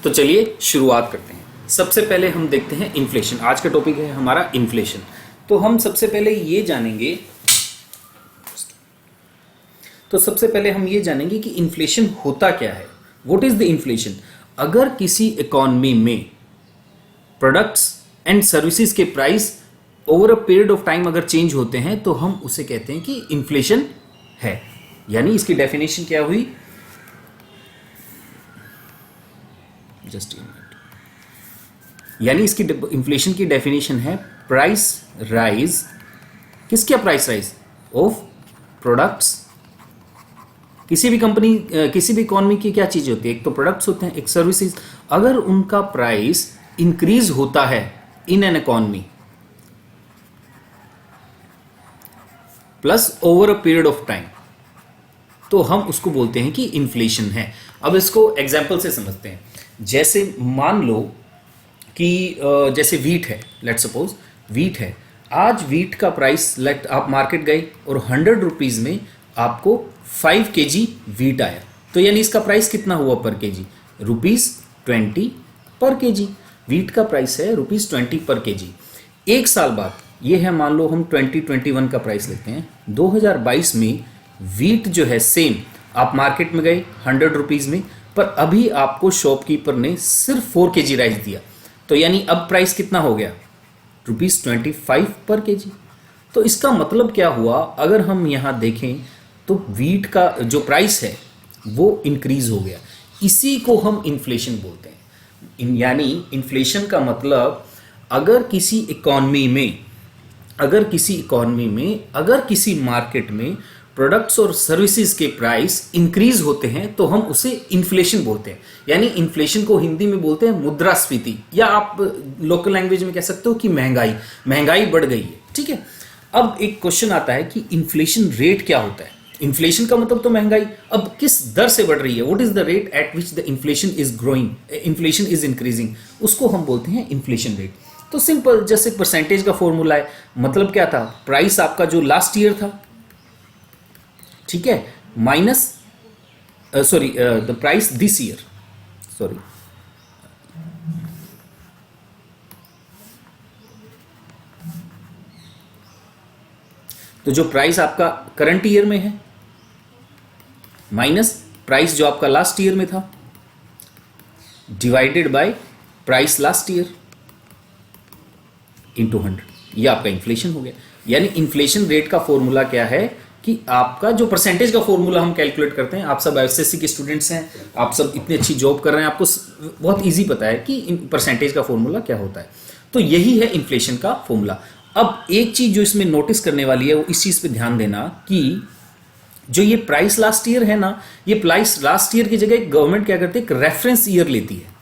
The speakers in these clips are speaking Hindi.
तो चलिए शुरुआत करते हैं। सबसे पहले हम देखते हैं इन्फ्लेशन। आज का टॉपिक है हमारा इन्फ्लेशन। तो हम सबसे पहले ये जानेंगे कि इन्फ्लेशन होता क्या है। What is the inflation? अगर किसी इकोनॉमी में प्रोडक्ट्स एंड सर्विसेज के price over a period of time अगर चेंज होते हैं तो हम उसे कहते हैं कि इन्फ्लेशन है। यानी इसकी डेफिनेशन क्या हुई? जस्ट यानी इसकी इन्फ्लेशन की डेफिनेशन है प्राइस राइज। किसका प्राइस राइज? Of products. किसी भी कंपनी किसी भी इकोनॉमी की क्या चीज होती है? एक तो प्रोडक्ट्स होते हैं, एक सर्विसेज। अगर उनका प्राइस इंक्रीज होता है in an economy plus over a period of time, तो हम उसको बोलते हैं कि इन्फ्लेशन है। अब इसको एग्जांपल से समझते हैं। जैसे मान लो कि जैसे वीट है, लेट सपोज वीट है। आज वीट का प्राइस आप मार्केट गए और 100 रुपीज में आपको 5 kg वीट आया, तो यानी इसका प्राइस कितना हुआ पर केजी? ₹20 पर केजी। वीट का प्राइस है ₹20 पर केजी। एक साल बाद ये है, मान लो हम 2021 का प्राइस लेते हैं, 2022 में वीट जो है सेम, आप मार्केट में गए 100 रुपीज में, पर अभी आपको शॉपकीपर ने सिर्फ 4 kg राइस दिया, तो यानी अब प्राइस कितना हो गया? ₹25 पर केजी। तो इसका मतलब क्या हुआ? अगर हम यहां देखें तो वीट का जो प्राइस है वो इंक्रीज हो गया। इसी को हम इन्फ्लेशन बोलते हैं। यानी इन्फ्लेशन का मतलब अगर किसी इकोनॉमी में अगर किसी मार्केट में प्रोडक्ट्स और सर्विसेज के प्राइस इंक्रीज होते हैं तो हम उसे इन्फ्लेशन बोलते हैं। यानी इन्फ्लेशन को हिंदी में बोलते हैं मुद्रास्फीति, या आप लोकल लैंग्वेज में कह सकते हो कि महंगाई बढ़ गई है। ठीक है। अब एक क्वेश्चन आता है कि इन्फ्लेशन रेट क्या होता है? इन्फ्लेशन का मतलब तो महंगाई। अब किस दर से बढ़ रही है? What is the rate at which the inflation is increasing? उसको हम बोलते हैं इन्फ्लेशन रेट। तो सिंपल, जैसे परसेंटेज का फॉर्मूला है। मतलब क्या था? प्राइस आपका जो लास्ट ईयर था, ठीक है, minus the price this year, तो जो प्राइस आपका करंट ईयर में है माइनस प्राइस जो आपका लास्ट ईयर में था, divided by price last year into 100, ये आपका इन्फ्लेशन हो गया। यानी इन्फ्लेशन रेट का फॉर्मूला क्या है कि आपका जो परसेंटेज का फॉर्मूला हम कैलकुलेट करते हैं। आप सब एसएससी के स्टूडेंट्स हैं, आप सब इतनी अच्छी जॉब कर रहे हैं, आपको बहुत इजी पता है कि परसेंटेज का फॉर्मूला क्या होता है। तो यही है इन्फ्लेशन का फॉर्मूला। अब एक चीज जो इसमें नोटिस करने वाली है वो इस चीज पे ध्यान देना कि जो ये प्राइस लास्ट ईयर है ना, ये प्राइस लास्ट ईयर की जगह गवर्नमेंट क्या करती है? एक रेफरेंस ईयर लेती है।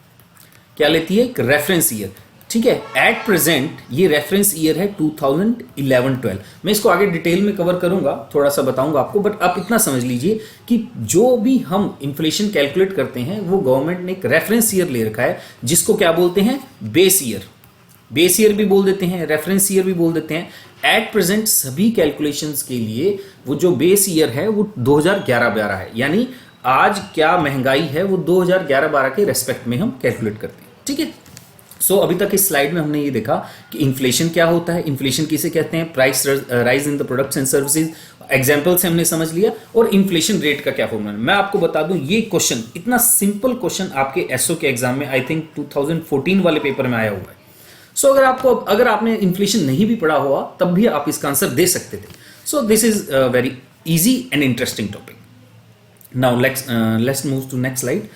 क्या लेती है? एक रेफरेंस ईयर। ठीक है। एट प्रेजेंट ये रेफरेंस ईयर है 2011-12। मैं इसको आगे डिटेल में कवर करूंगा, थोड़ा सा बताऊंगा आपको, बट आप इतना समझ लीजिए कि जो भी हम इन्फ्लेशन कैलकुलेट करते हैं वो गवर्नमेंट ने एक रेफरेंस ईयर ले रखा है, जिसको क्या बोलते हैं? Base year. बेस ईयर भी बोल देते हैं, रेफरेंस ईयर भी बोल देते हैं। एट प्रेजेंट सभी कैलकुलेशंस के लिए वो जो बेस ईयर है वो 2011-12 है। यानी आज क्या महंगाई है वो 2011-12 के रेस्पेक्ट में हम कैलकुलेट करते हैं। ठीक है। सो अभी तक इस स्लाइड में हमने ये देखा कि इन्फ्लेशन क्या होता है, इन्फ्लेशन किसे कहते हैं, price rise in the products and services, example से हमने समझ लिया, और इन्फ्लेशन रेट का क्या फॉर्मूला है। मैं आपको बता दूं, ये क्वेश्चन, इतना सिंपल क्वेश्चन आपके एसओ के एग्जाम में आई थिंक 2014 वाले पेपर में आया हुआ है। सो अगर आपने इन्फ्लेशन नहीं भी पढ़ा हुआ तब भी आप इसका आंसर दे सकते थे। So this is very easy and interesting topic. Now let's move to next slide.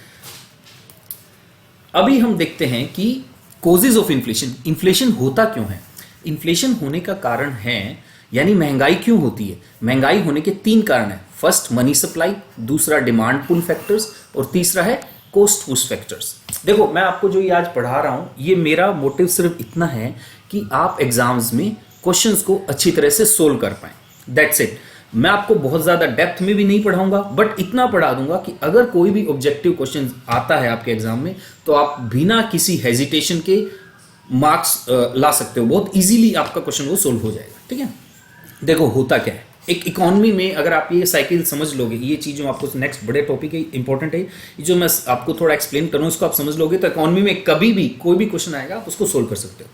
अभी हम देखते हैं कि कॉजेज ऑफ इन्फ्लेशन। इन्फ्लेशन होता क्यों है? इन्फ्लेशन होने का कारण है, यानी महंगाई क्यों होती है? महंगाई होने के 3 कारण है। फर्स्ट मनी सप्लाई, दूसरा डिमांड पुल फैक्टर्स, और तीसरा है कॉस्ट पुश फैक्टर्स। देखो, मैं आपको जो ये आज पढ़ा रहा हूं, ये मेरा मोटिव सिर्फ इतना है कि आप एग्जाम्स में क्वेश्चंस को अच्छी तरह से सोल्व कर पाएं। That's it. मैं आपको बहुत ज्यादा डेप्थ में भी नहीं पढ़ाऊंगा, बट इतना पढ़ा दूंगा कि अगर कोई भी ऑब्जेक्टिव क्वेश्चन आता है आपके एग्जाम में तो आप बिना किसी हेजिटेशन के मार्क्स ला सकते हो। बहुत इजीली आपका क्वेश्चन वो सोल्व हो जाएगा। ठीक है। देखो होता क्या है, एक इकोनॉमी में अगर आप ये साइकिल समझ लोगे, ये चीज़ जो आपको नेक्स्ट बड़े टॉपिक है, इंपॉर्टेंट है, ये जो मैं आपको थोड़ा एक्सप्लेन करूँ इसको आप समझ लोगे तो इकोनॉमी में कभी भी कोई भी क्वेश्चन आएगा आप उसको सोल्व कर सकते हो।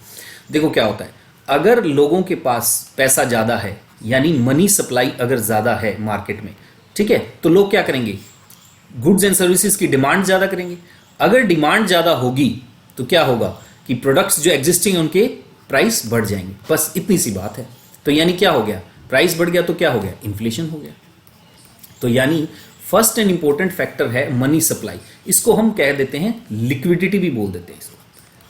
देखो क्या होता है, अगर लोगों के पास पैसा ज़्यादा है, यानी मनी सप्लाई अगर ज़्यादा है मार्केट में, ठीक है, तो लोग क्या करेंगे, गुड्स एंड सर्विसेज की डिमांड ज़्यादा करेंगे। अगर डिमांड ज़्यादा होगी तो क्या होगा कि प्रोडक्ट्स जो एग्जिस्टिंग है उनके प्राइस बढ़ जाएंगे, बस इतनी सी बात है। तो यानी क्या हो गया, प्राइस बढ़ गया तो क्या हो गया, इन्फ्लेशन हो गया। तो यानी फर्स्ट एंड इंपॉर्टेंट फैक्टर है मनी सप्लाई, इसको हम कह देते हैं लिक्विडिटी भी बोल देते हैं इसको,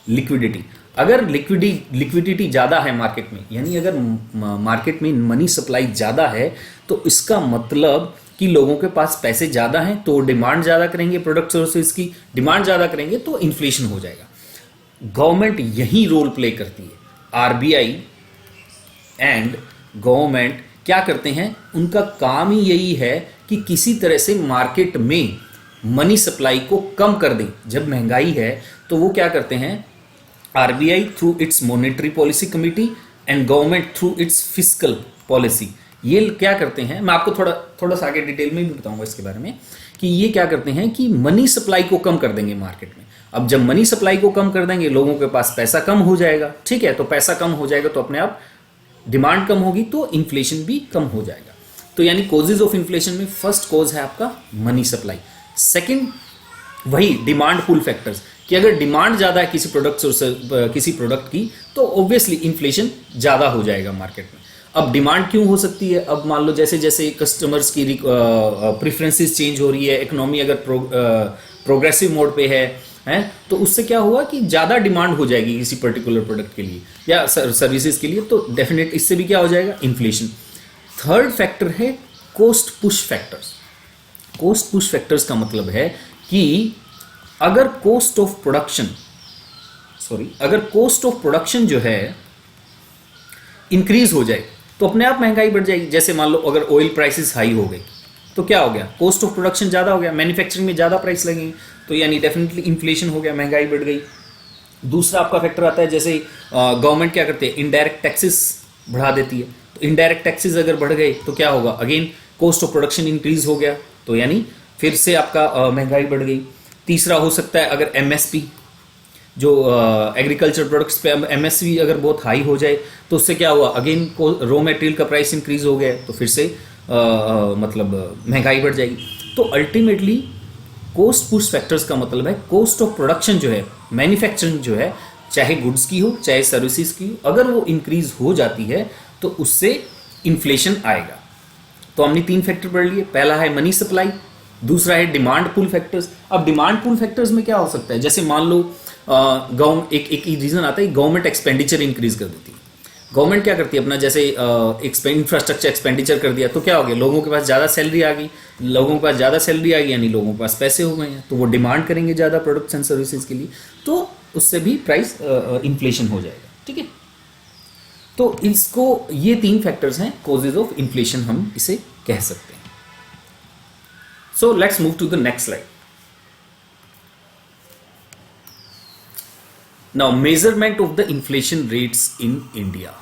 लिक्विडिटी। अगर लिक्विडिटी ज़्यादा है मार्केट में, यानी अगर मार्केट में मनी सप्लाई ज़्यादा है तो इसका मतलब कि लोगों के पास पैसे ज़्यादा हैं तो डिमांड ज़्यादा करेंगे, प्रोडक्ट सर्विसेज की डिमांड ज़्यादा करेंगे तो इन्फ्लेशन हो जाएगा। गवर्नमेंट यही रोल प्ले करती है, आरबीआई एंड गवर्नमेंट क्या करते हैं, उनका काम ही यही है कि किसी तरह से मार्केट में मनी सप्लाई को कम कर दें। जब महंगाई है तो वो क्या करते हैं, RBI through its monetary policy committee and government through its fiscal policy, ये क्या करते हैं, मैं आपको थोड़ा सा आगे डिटेल में भी बताऊंगा इसके बारे में, कि ये क्या करते हैं कि मनी सप्लाई को कम कर देंगे मार्केट में। अब जब मनी सप्लाई को कम कर देंगे, लोगों के पास पैसा कम हो जाएगा, ठीक है, तो पैसा कम हो जाएगा तो अपने आप डिमांड कम होगी तो इन्फ्लेशन भी कम हो जाएगा। तो यानी कॉजेज ऑफ इन्फ्लेशन में फर्स्ट कॉज है आपका मनी सप्लाई, सेकंड वही डिमांड पुल फैक्टर्स, कि अगर डिमांड ज़्यादा है किसी प्रोडक्ट की तो ऑब्वियसली इन्फ्लेशन ज़्यादा हो जाएगा मार्केट में। अब डिमांड क्यों हो सकती है, अब मान लो जैसे जैसे कस्टमर्स की प्रेफरेंसेस चेंज हो रही है, इकोनॉमी अगर प्रोग्रेसिव मोड पे है तो उससे क्या हुआ कि ज़्यादा डिमांड हो जाएगी किसी पर्टिकुलर प्रोडक्ट के लिए या सर्विसेज के लिए, तो डेफिनेट इससे भी क्या हो जाएगा, इन्फ्लेशन। थर्ड फैक्टर है cost push factors. Cost push factors का मतलब है कि अगर कॉस्ट ऑफ प्रोडक्शन जो है इंक्रीज हो जाए तो अपने आप महंगाई बढ़ जाएगी। जैसे मान लो अगर ऑयल प्राइसेस हाई हो गई तो क्या हो गया, कॉस्ट ऑफ प्रोडक्शन ज़्यादा हो गया, मैन्युफैक्चरिंग में ज़्यादा प्राइस लगेंगे, तो यानी डेफिनेटली इन्फ्लेशन हो गया, महंगाई बढ़ गई। दूसरा आपका फैक्टर आता है, जैसे गवर्नमेंट क्या करते हैं, इनडायरेक्ट टैक्सेस बढ़ा देती है, तो इनडायरेक्ट टैक्सेस अगर बढ़ गए तो क्या होगा, again cost of production increase हो गया, तो यानी फिर से आपका महंगाई बढ़ गई। तीसरा हो सकता है अगर एमएसपी, जो एग्रीकल्चर प्रोडक्ट्स पे एमएसपी अगर बहुत हाई हो जाए तो उससे क्या हुआ, अगेन रॉ मटेरियल का प्राइस इंक्रीज हो गया तो फिर से मतलब महंगाई बढ़ जाएगी। तो अल्टीमेटली कॉस्ट पुश फैक्टर्स का मतलब है कॉस्ट ऑफ प्रोडक्शन जो है, मैन्युफैक्चरिंग जो है, चाहे गुड्स की हो चाहे सर्विसेज की हो, अगर वो इंक्रीज हो जाती है तो उससे इन्फ्लेशन आएगा। तो हमने 3 फैक्टर पढ़ लिए, पहला है मनी सप्लाई, दूसरा है डिमांड पुल फैक्टर्स। अब डिमांड पुल फैक्टर्स में क्या हो सकता है, जैसे मान लो एक रीजन आता है, गवर्नमेंट एक्सपेंडिचर इंक्रीज कर देती है। गवर्नमेंट क्या करती है अपना, जैसे इंफ्रास्ट्रक्चर एक्सपेंडिचर कर दिया तो क्या हो गया, लोगों के पास ज़्यादा सैलरी आ गई, यानी लोगों के पास पैसे हो गए हैं, तो वो डिमांड करेंगे ज़्यादा प्रोडक्ट्स एंड सर्विसेज के लिए, तो उससे भी प्राइस इन्फ्लेशन हो जाएगा, ठीक है। तो इसको ये 3 फैक्टर्स हैं कॉजेज ऑफ इन्फ्लेशन, हम इसे कह सकते हैं। So let's move to the next slide. Now measurement of the inflation rates in India.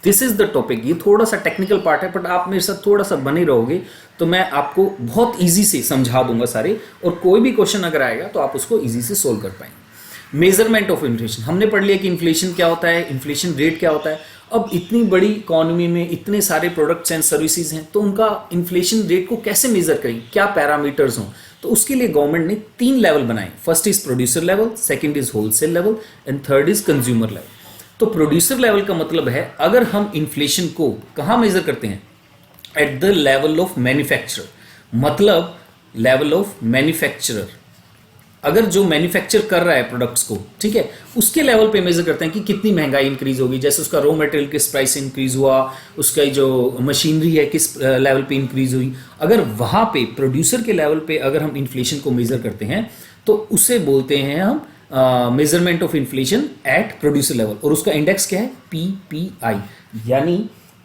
This is the topic. ये थोड़ा सा टेक्निकल पार्ट है, बट आप मेरे साथ थोड़ा सा बने रहोगे तो मैं आपको बहुत इजी से समझा दूंगा सारे, और कोई भी क्वेश्चन अगर आएगा तो आप उसको इजी से सोल्व कर पाएंगे। मेजरमेंट ऑफ इन्फ्लेशन, हमने पढ़ लिया कि इन्फ्लेशन क्या होता है, इन्फ्लेशन रेट क्या होता है। अब इतनी बड़ी इकोनॉमी में इतने सारे प्रोडक्ट्स एंड सर्विसेज हैं, तो उनका इन्फ्लेशन रेट को कैसे मेजर करें, क्या पैरामीटर्स हों, तो उसके लिए गवर्नमेंट ने 3 लेवल बनाए। First is producer level, second is wholesale level and third is consumer level. तो प्रोड्यूसर लेवल का मतलब है अगर हम इन्फ्लेशन को कहाँ मेजर करते हैं, at the level of manufacturer, मतलब लेवल ऑफ मैन्युफैक्चरर, अगर जो मैन्युफैक्चर कर रहा है प्रोडक्ट्स को, ठीक है, उसके लेवल पे मेजर करते हैं कि कितनी महंगाई इंक्रीज होगी, जैसे उसका रॉ मटेरियल किस प्राइस से इंक्रीज हुआ, उसका जो मशीनरी है किस लेवल पे इंक्रीज हुई। अगर वहाँ पे प्रोड्यूसर के लेवल पे अगर हम इन्फ्लेशन को मेजर करते हैं तो उसे बोलते हैं हम measurement of inflation eight producer level, और उसका इंडेक्स क्या है, PPI, यानी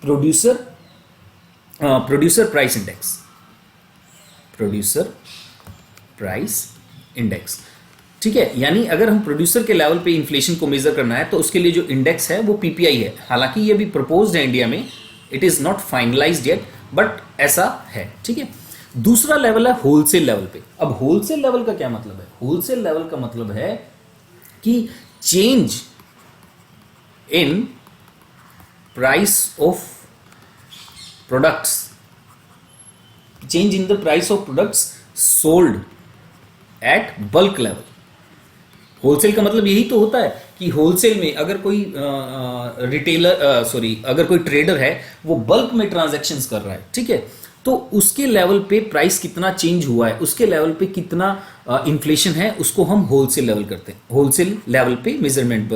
producer price index, producer price index, ठीक है। यानी अगर हम प्रोड्यूसर के लेवल पे इन्फ्लेशन को मेजर करना है तो उसके लिए जो इंडेक्स है वो PPI है। हालांकि ये भी प्रपोज्ड है इंडिया में, it is not finalised yet, but ऐसा है, ठीक है। दूसरा लेवल है होलसेल लेवल पे। अब होलसेल लेवल का क्या मतलब है? होलसेल लेवल का मतलब है कि change in price of products, change in the price of products sold at bulk level. Wholesale का मतलब यही तो होता है कि होलसेल में अगर कोई अगर कोई ट्रेडर है वो बल्क में ट्रांजैक्शंस कर रहा है, ठीक है, तो उसके लेवल पे प्राइस कितना चेंज हुआ है, उसके लेवल पे कितना इन्फ्लेशन है, उसको हम होलसेल लेवल करते हैं, होलसेल लेवल पे मेजरमेंट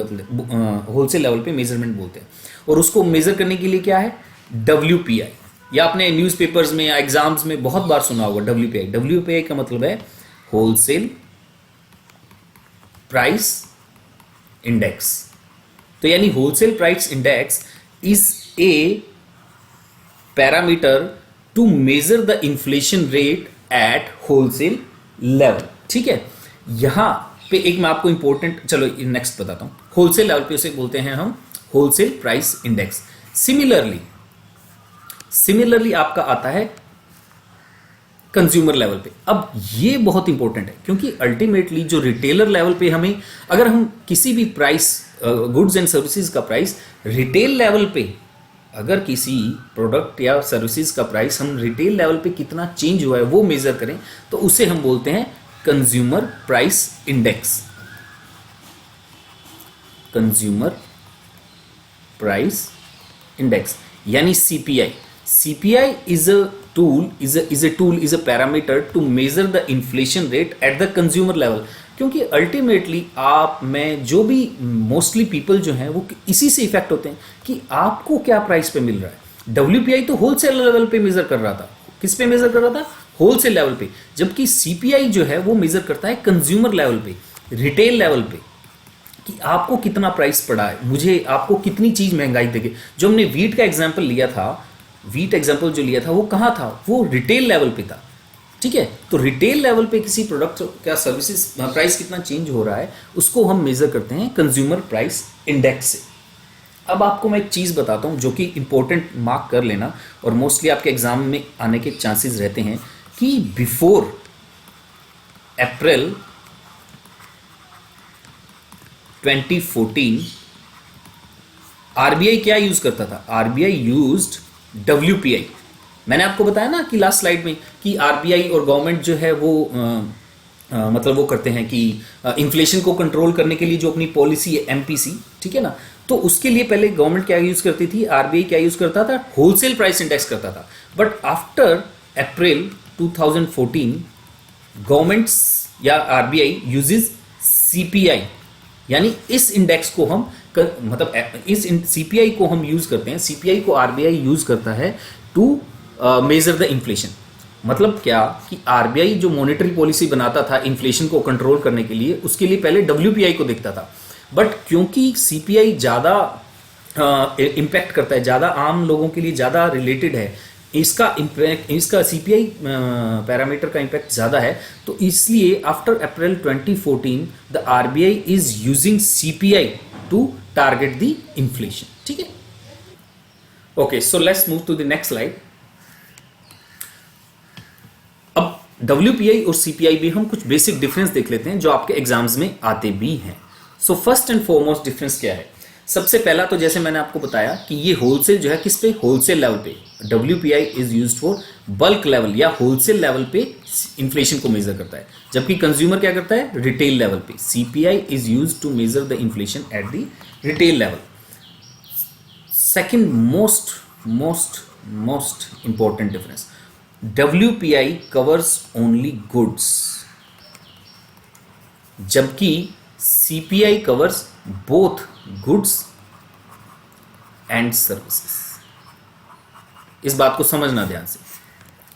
बोलते हैं। और उसको मेजर करने के लिए क्या है? WPI, या आपने न्यूज़पेपर्स में या एग्जाम्स में बहुत बार सुना होगा WPI का मतलब है होलसेल प्राइस इंडेक्स। तो यानी wholesale price index is a parameter to measure the inflation rate at wholesale level, ठीक है। यहां पे एक मैं आपको इंपॉर्टेंट, चलो नेक्स्ट बताता हूं। होलसेल लेवल पे उसे बोलते हैं हम होलसेल प्राइस इंडेक्स। सिमिलरली आपका आता है कंज्यूमर लेवल पे। अब ये बहुत इंपॉर्टेंट है क्योंकि अल्टीमेटली जो रिटेलर लेवल पे हमें, अगर हम किसी भी प्राइस, गुड्स एंड सर्विसेज का प्राइस रिटेल लेवल पे, अगर किसी प्रोडक्ट या सर्विसेज का प्राइस हम रिटेल लेवल पे कितना चेंज हुआ है वो मेजर करें, तो उसे हम बोलते हैं consumer price index. Consumer price index यानी CPI। CPI is a parameter to measure the inflation rate at the consumer level। क्योंकि अल्टीमेटली आप, मैं, जो भी मोस्टली पीपल जो हैं वो इसी से इफेक्ट होते हैं कि आपको क्या प्राइस पे मिल रहा है। WPI तो होलसेल लेवल पे मेजर कर रहा था। किस पे मेजर कर रहा था? होलसेल लेवल पे। जबकि CPI जो है वो मेजर करता है कंज्यूमर लेवल पे, रिटेल लेवल पे, कि आपको कितना प्राइस पड़ा है, मुझे आपको कितनी चीज महंगाई देगी। जो हमने वीट का एग्जाम्पल लिया था, वीट एग्जाम्पल जो लिया था वो कहाँ था? वो रिटेल लेवल पे था, ठीक है। तो रिटेल लेवल पे किसी प्रोडक्ट का सर्विसेज प्राइस कितना चेंज हो रहा है उसको हम मेजर करते हैं कंज्यूमर प्राइस इंडेक्स से। अब आपको मैं एक चीज़ बताता हूँ जो कि इंपॉर्टेंट, मार्क कर लेना, और मोस्टली आपके एग्जाम में आने के चांसेस रहते हैं कि बिफोर अप्रैल 2014 RBI क्या यूज करता था? RBI used WPI। मैंने आपको बताया ना कि लास्ट स्लाइड में कि RBI और गवर्नमेंट जो है वो मतलब वो करते हैं कि इन्फ्लेशन को कंट्रोल करने के लिए जो अपनी पॉलिसी है MPC, ठीक है ना, तो उसके लिए पहले गवर्नमेंट क्या यूज करती थी? RBI क्या यूज करता था? होलसेल प्राइस इंडेक्स करता था। बट आफ्टर अप्रैल 2014 गवर्नमेंट्स या RBI यूजेस CPI, यानी इस इंडेक्स को हम मतलब इस CPI को हम यूज करते हैं। CPI को RBI यूज करता है टू मेजर द इन्फ्लेशन। मतलब क्या कि RBI जो मॉनेटरी पॉलिसी बनाता था इन्फ्लेशन को कंट्रोल करने के लिए, उसके लिए पहले WPI को देखता था। बट क्योंकि CPI ज़्यादा इम्पैक्ट करता है, ज़्यादा आम लोगों के लिए ज़्यादा रिलेटेड है, इसका इम्पैक्ट, इसका CPI पैरामीटर का इम्पैक्ट ज़्यादा है, तो इसलिए after April 2014 the RBI is using CPI to target the inflation, ठीक है। Okay, so let's move to the next slide. अब WPI और CPI भी हम कुछ बेसिक डिफरेंस देख लेते हैं जो आपके एग्जाम्स में आते भी हैं। So first and foremost difference क्या है? सबसे पहला तो जैसे मैंने आपको बताया कि ये होलसेल जो है किस पे? होलसेल लेवल पे। WPI is used for bulk level या होलसेल लेवल पे इन्फ्लेशन को मेजर करता है, जबकि कंज्यूमर क्या करता है? रिटेल लेवल पे। CPI is used to measure the inflation at the retail level. Second most important difference, WPI covers only goods, जबकि CPI covers both goods and services. इस बात को समझना ध्यान से।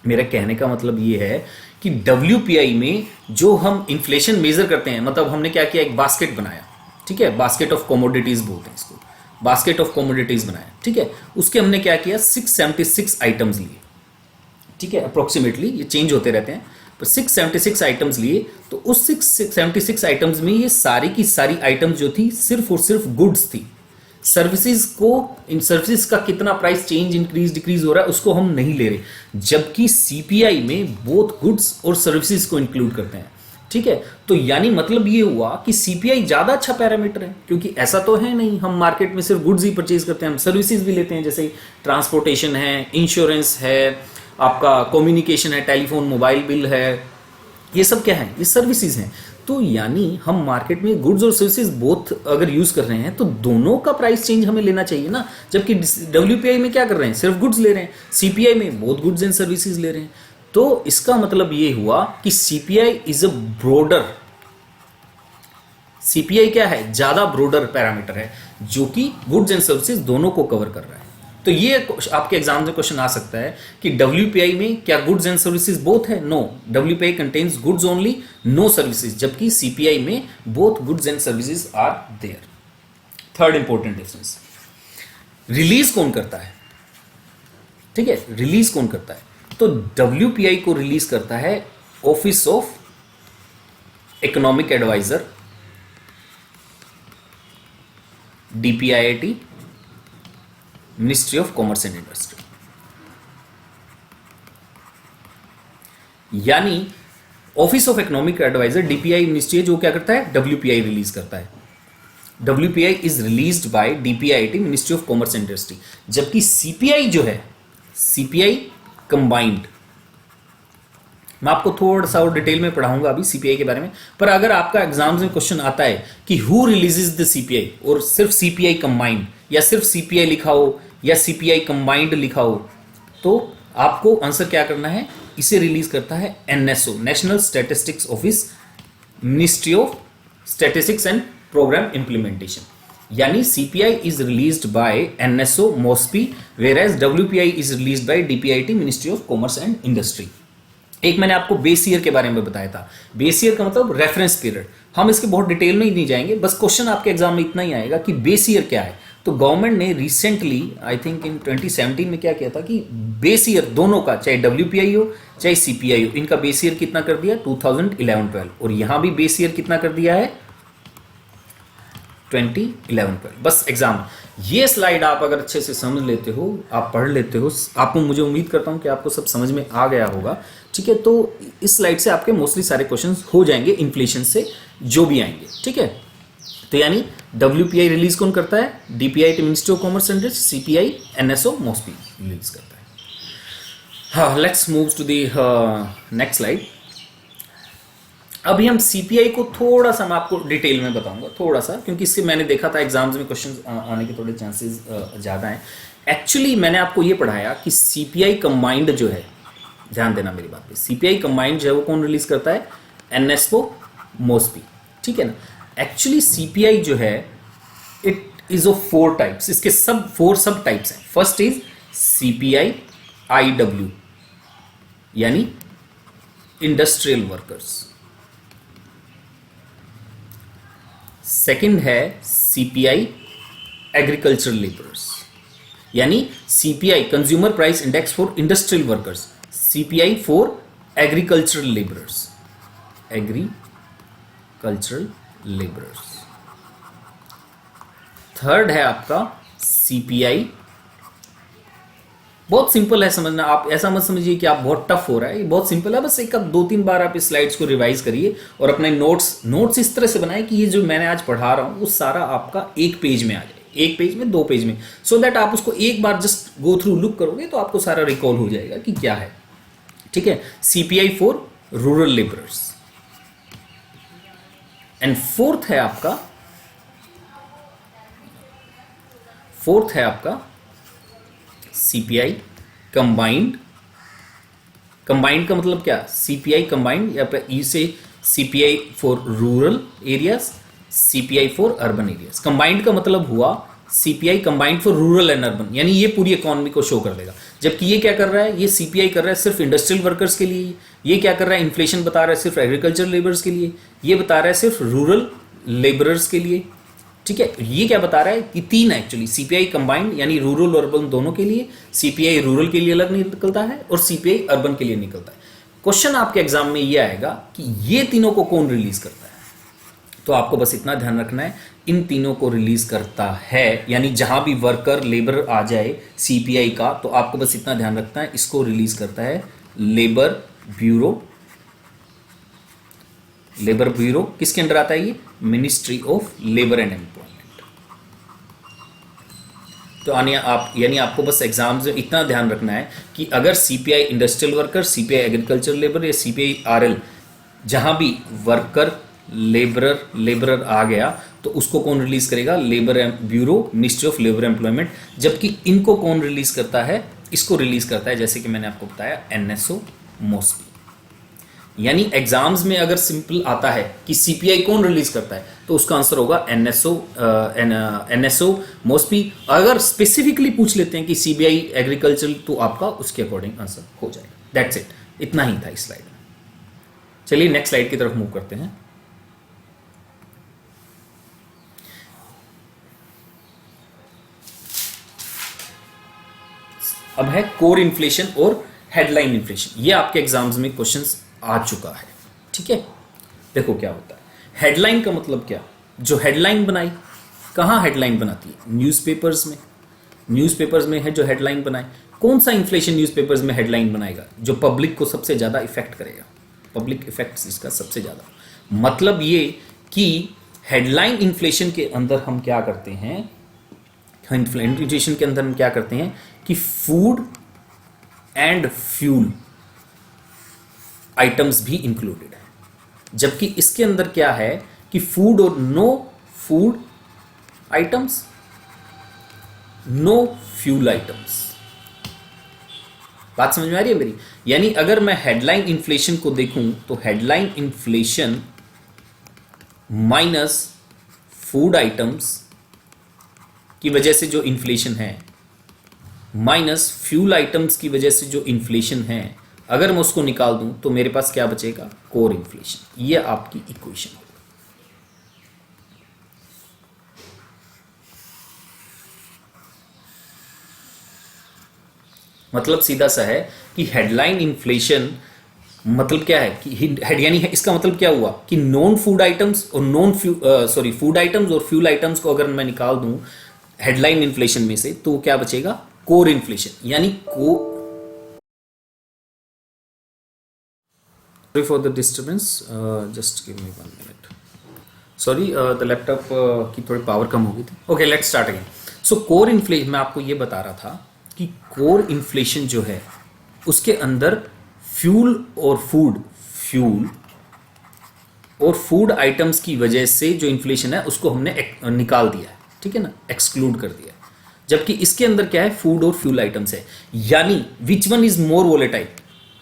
मेरा कहने का मतलब ये है कि WPI में जो हम इन्फ्लेशन मेजर करते हैं, मतलब हमने क्या किया? एक बास्केट बनाया, ठीक है, बास्केट ऑफ कमोडिटीज बोलते हैं इसको, बास्केट ऑफ कमोडिटीज बनाया, ठीक है। उसके हमने क्या किया? 676 आइटम्स लिए, ठीक है, अप्रोक्सीमेटली, ये चेंज होते रहते हैं, पर 676 आइटम्स लिए। तो उस 676 आइटम्स में ये सारी की सारी आइटम्स जो थी सिर्फ और सिर्फ गुड्स थी, सर्विसेज को, इन सर्विसेज का कितना प्राइस चेंज, इंक्रीज डिक्रीज हो रहा है उसको हम नहीं ले रहे, जबकि सीपीआई में बोथ गुड्स और सर्विसेज को इंक्लूड करते हैं। ठीक है, तो यानी मतलब ये हुआ कि सीपीआई ज्यादा अच्छा पैरामीटर है, क्योंकि ऐसा तो है नहीं हम मार्केट में सिर्फ गुड्स ही परचेज करते हैं, हम सर्विसेज भी लेते हैं, जैसे ट्रांसपोर्टेशन है, इंश्योरेंस है, आपका कम्युनिकेशन है, टेलीफोन मोबाइल बिल है, ये सब क्या है, ये सर्विसेज हैं। तो यानी हम मार्केट में गुड्स और सर्विसेज बोथ अगर यूज कर रहे हैं तो दोनों का प्राइस चेंज हमें लेना चाहिए ना, जबकि डब्ल्यूपीआई में क्या कर रहे हैं, सिर्फ गुड्स ले रहे हैं, सीपीआई में बोथ गुड्स एंड सर्विसेज ले रहे हैं। तो इसका मतलब ये हुआ कि CPI is a broader, CPI क्या है, ज्यादा ब्रॉडर पैरामीटर है जो कि गुड्स एंड सर्विसेज दोनों को कवर कर रहा है। तो ये आपके एग्जाम में क्वेश्चन आ सकता है कि डब्ल्यूपीआई में क्या गुड्स एंड सर्विसेज बोथ है, no, WPI contains goods only, no services, जबकि सीपीआई में both goods and services are there. Third important difference, release कौन करता है, ठीक है, रिलीज कौन करता है, तो डब्ल्यूपीआई को रिलीज करता है office of economic adviser, DPIIT, ministry of commerce and industry. यानी office of economic adviser DPI ministry जो क्या करता है, डब्ल्यूपीआई रिलीज करता है। WPI is released by DPIT, ministry of commerce and industry, जबकि सीपीआई जो है, सीपीआई कंबाइंड, मैं आपको थोड़ा सा और डिटेल में पढ़ाऊंगा अभी सीपीआई के बारे में, पर अगर आपका एग्जाम्स में क्वेश्चन आता है कि हु रिलीजेस द सीपीआई, और सिर्फ सीपीआई कंबाइंड या सिर्फ सीपीआई लिखा हो या सीपीआई कंबाइंड लिखा हो, तो आपको आंसर क्या करना है, इसे रिलीज करता है NSO, national statistics office, ministry of statistics and programme implementation. यानी CPI is released by NSO MoSPI, whereas WPI is released by DPIT, ministry of commerce and industry. एक मैंने आपको बेस ईयर के बारे में बताया था, बेस ईयर का मतलब रेफरेंस पीरियड, हम इसके बहुत डिटेल में ही नहीं जाएंगे, बस क्वेश्चन आपके एग्जाम में इतना ही आएगा कि बेस ईयर क्या है। तो गवर्नमेंट ने रिसेंटली आई थिंक इन 2017 में क्या किया था कि बेस ईयर दोनों का, चाहे डब्ल्यूपीआई हो चाहे सीपीआई हो, इनका बेस ईयर कितना कर दिया, 2011-12, और यहां भी बेस ईयर कितना कर दिया है, 2011-12। बस एग्जाम, ये स्लाइड आप अगर अच्छे से समझ लेते हो, आप पढ़ लेते हो, आपको, मुझे उम्मीद करता हूं कि आपको सब समझ में आ गया होगा, ठीक है। तो इस स्लाइड से आपके मोस्टली सारे क्वेश्चंस हो जाएंगे इन्फ्लेशन से जो भी आएंगे, ठीक है। तो यानी डब्ल्यूपीआई रिलीज कौन करता है, DPIT, ministry of commerce and industry, CPI NSO MoSPI release करता है। हाँ, let's move to the next slide. अभी हम सीपीआई को थोड़ा सा मैं आपको डिटेल में बताऊंगा, थोड़ा सा, क्योंकि इससे मैंने देखा था एग्जाम्स में क्वेश्चन आने के थोड़े चांसेस ज़्यादा हैं। एक्चुअली मैंने आपको ये पढ़ाया कि सीपीआई कंबाइंड जो है, ध्यान देना मेरी बात पे, सीपीआई कंबाइंड जो है वो कौन रिलीज करता है, एनएसओ मोस्पी, ठीक है ना। एक्चुअली सीपीआई जो है इट इज ऑफ 4 टाइप्स, इसके सब 4 सब टाइप्स हैं। फर्स्ट इज सीपीआई आईडब्ल्यू, यानी इंडस्ट्रियल वर्कर्स। सेकंड है सीपीआई एग्रीकल्चरल लेबरर्स, यानी CPI consumer price index for industrial workers, CPI for agricultural labourers, agricultural labourers. Third है आपका सीपीआई, बहुत सिंपल है समझना, आप ऐसा मत समझिए कि आप बहुत टफ हो रहा है, ये बहुत सिंपल है, बस एक 2-3 बार आप इस स्लाइड्स को रिवाइज करिए और अपने नोट्स इस तरह से बनाए कि ये जो मैंने आज पढ़ा रहा हूं वो सारा आपका एक पेज में आ जाए, एक पेज में, 2 पेज में, सो दैट आप उसको एक बार जस्ट गो थ्रू लुक करोगे तो आपको सारा रिकॉल हो जाएगा कि क्या है, ठीक है। CPI for rural labourers. And fourth है आपका सीपीआई कंबाइंड। कंबाइंड का मतलब क्या, सीपीआई कंबाइंड, या फिर इसे CPI for rural areas, CPI for urban areas. Combined का मतलब हुआ CPI combined for rural and urban, यानी ये पूरी इकोनॉमी को शो कर देगा। जबकि ये क्या कर रहा है, ये सीपीआई कर रहा है सिर्फ इंडस्ट्रियल वर्कर्स के लिए, ये क्या कर रहा है, इन्फ्लेशन बता रहा है सिर्फ एग्रीकल्चर लेबर्स के लिए, ये बता रहा है सिर्फ रूरल लेबरर्स के लिए, ठीक है। ये क्या बता रहा है कि 3 एक्चुअली, सीपीआई कंबाइंड यानी रूरल और अर्बन दोनों के लिए, सीपीआई रूरल के लिए अलग निकलता है और सीपीआई अर्बन के लिए निकलता है। क्वेश्चन आपके एग्जाम में ये आएगा कि ये तीनों को कौन रिलीज करता है, तो आपको बस इतना ध्यान रखना है, इन तीनों को रिलीज करता है, यानी जहां भी वर्कर लेबर आ जाए सीपीआई का, तो आपको बस इतना ध्यान रखना है, इसको रिलीज करता है लेबर ब्यूरो। लेबर ब्यूरो किसके अंडर आता है? ये ministry of labour and employment. तो आप यानी आपको बस एग्जाम्स में इतना ध्यान रखना है कि अगर CPI industrial worker, CPI agriculture labour या सीपीआई आरएल, जहां भी वर्कर लेबरर आ गया तो उसको कौन रिलीज करेगा? Labour bureau, ministry of labour employment. जबकि इनको कौन रिलीज करता है? इसको रिलीज करता है, जैसे कि मैंने आपको बताया, एनएसओ मोस्पी। यानी एग्जाम्स में अगर सिंपल आता है कि सीपीआई कौन रिलीज करता है, तो उसका आंसर होगा एनएसओ मोस्पी। अगर स्पेसिफिकली पूछ लेते हैं कि सीबीआई एग्रीकल्चर, तो आपका उसके अकॉर्डिंग आंसर हो जाएगा। दैट्स इट, इतना ही था इस स्लाइड में। चलिए नेक्स्ट स्लाइड की तरफ मूव करते हैं। अब है कोर इन्फ्लेशन और हेडलाइन इन्फ्लेशन। ये आपके एग्जाम्स में क्वेश्चंस आ चुका है, ठीक है। देखो क्या होता है, हेडलाइन का मतलब क्या? जो हेडलाइन बनाई, कहां हेडलाइन बनाती है? न्यूज़पेपर्स में। न्यूज़पेपर्स में है जो हेडलाइन बनाए। कौन सा इन्फ्लेशन न्यूज़पेपर्स में हेडलाइन बनाएगा? जो पब्लिक को सबसे ज्यादा इफेक्ट करेगा, पब्लिक इफेक्ट इसका सबसे ज्यादा। मतलब ये कि हेडलाइन इन्फ्लेशन के अंदर हम क्या करते हैं, इन्फ्लेशन के अंदर हम क्या करते हैं कि फूड एंड फ्यूल आइटम्स भी इंक्लूडेड है। जबकि इसके अंदर क्या है कि फूड और no food items, no fuel items. बात समझ में आ रही है मेरी? यानी अगर मैं हेडलाइन इन्फ्लेशन को देखूं तो headline inflation minus food items की वजह से जो इन्फ्लेशन है, माइनस फ्यूल आइटम्स की वजह से जो इन्फ्लेशन है, अगर मैं उसको निकाल दूं तो मेरे पास क्या बचेगा? Core inflation. ये आपकी इक्वेशन है। मतलब सीधा सा है कि हेडलाइन इन्फ्लेशन मतलब क्या है कि यानी इसका मतलब क्या हुआ कि नॉन फूड आइटम्स और फूड आइटम्स और फ्यूल आइटम्स को अगर मैं निकाल दूं हेडलाइन इन्फ्लेशन में से, तो क्या बचेगा? Core inflation. यानी Sorry for the disturbance. Just give me 1 minute. Sorry, the laptop की थोड़ी पावर कम हो गई थी। Okay, let's start again. So core inflation, मैं आपको ये बता रहा था कि कोर इन्फ्लेशन जो है उसके अंदर फ्यूल और फूड आइटम्स की वजह से जो इन्फ्लेशन है उसको हमने निकाल दिया है, ठीक है ना, एक्सक्लूड कर दिया है। जबकि इसके अंदर क्या है? फूड और फ्यूल आइटम्स है। यानी which one is more volatile?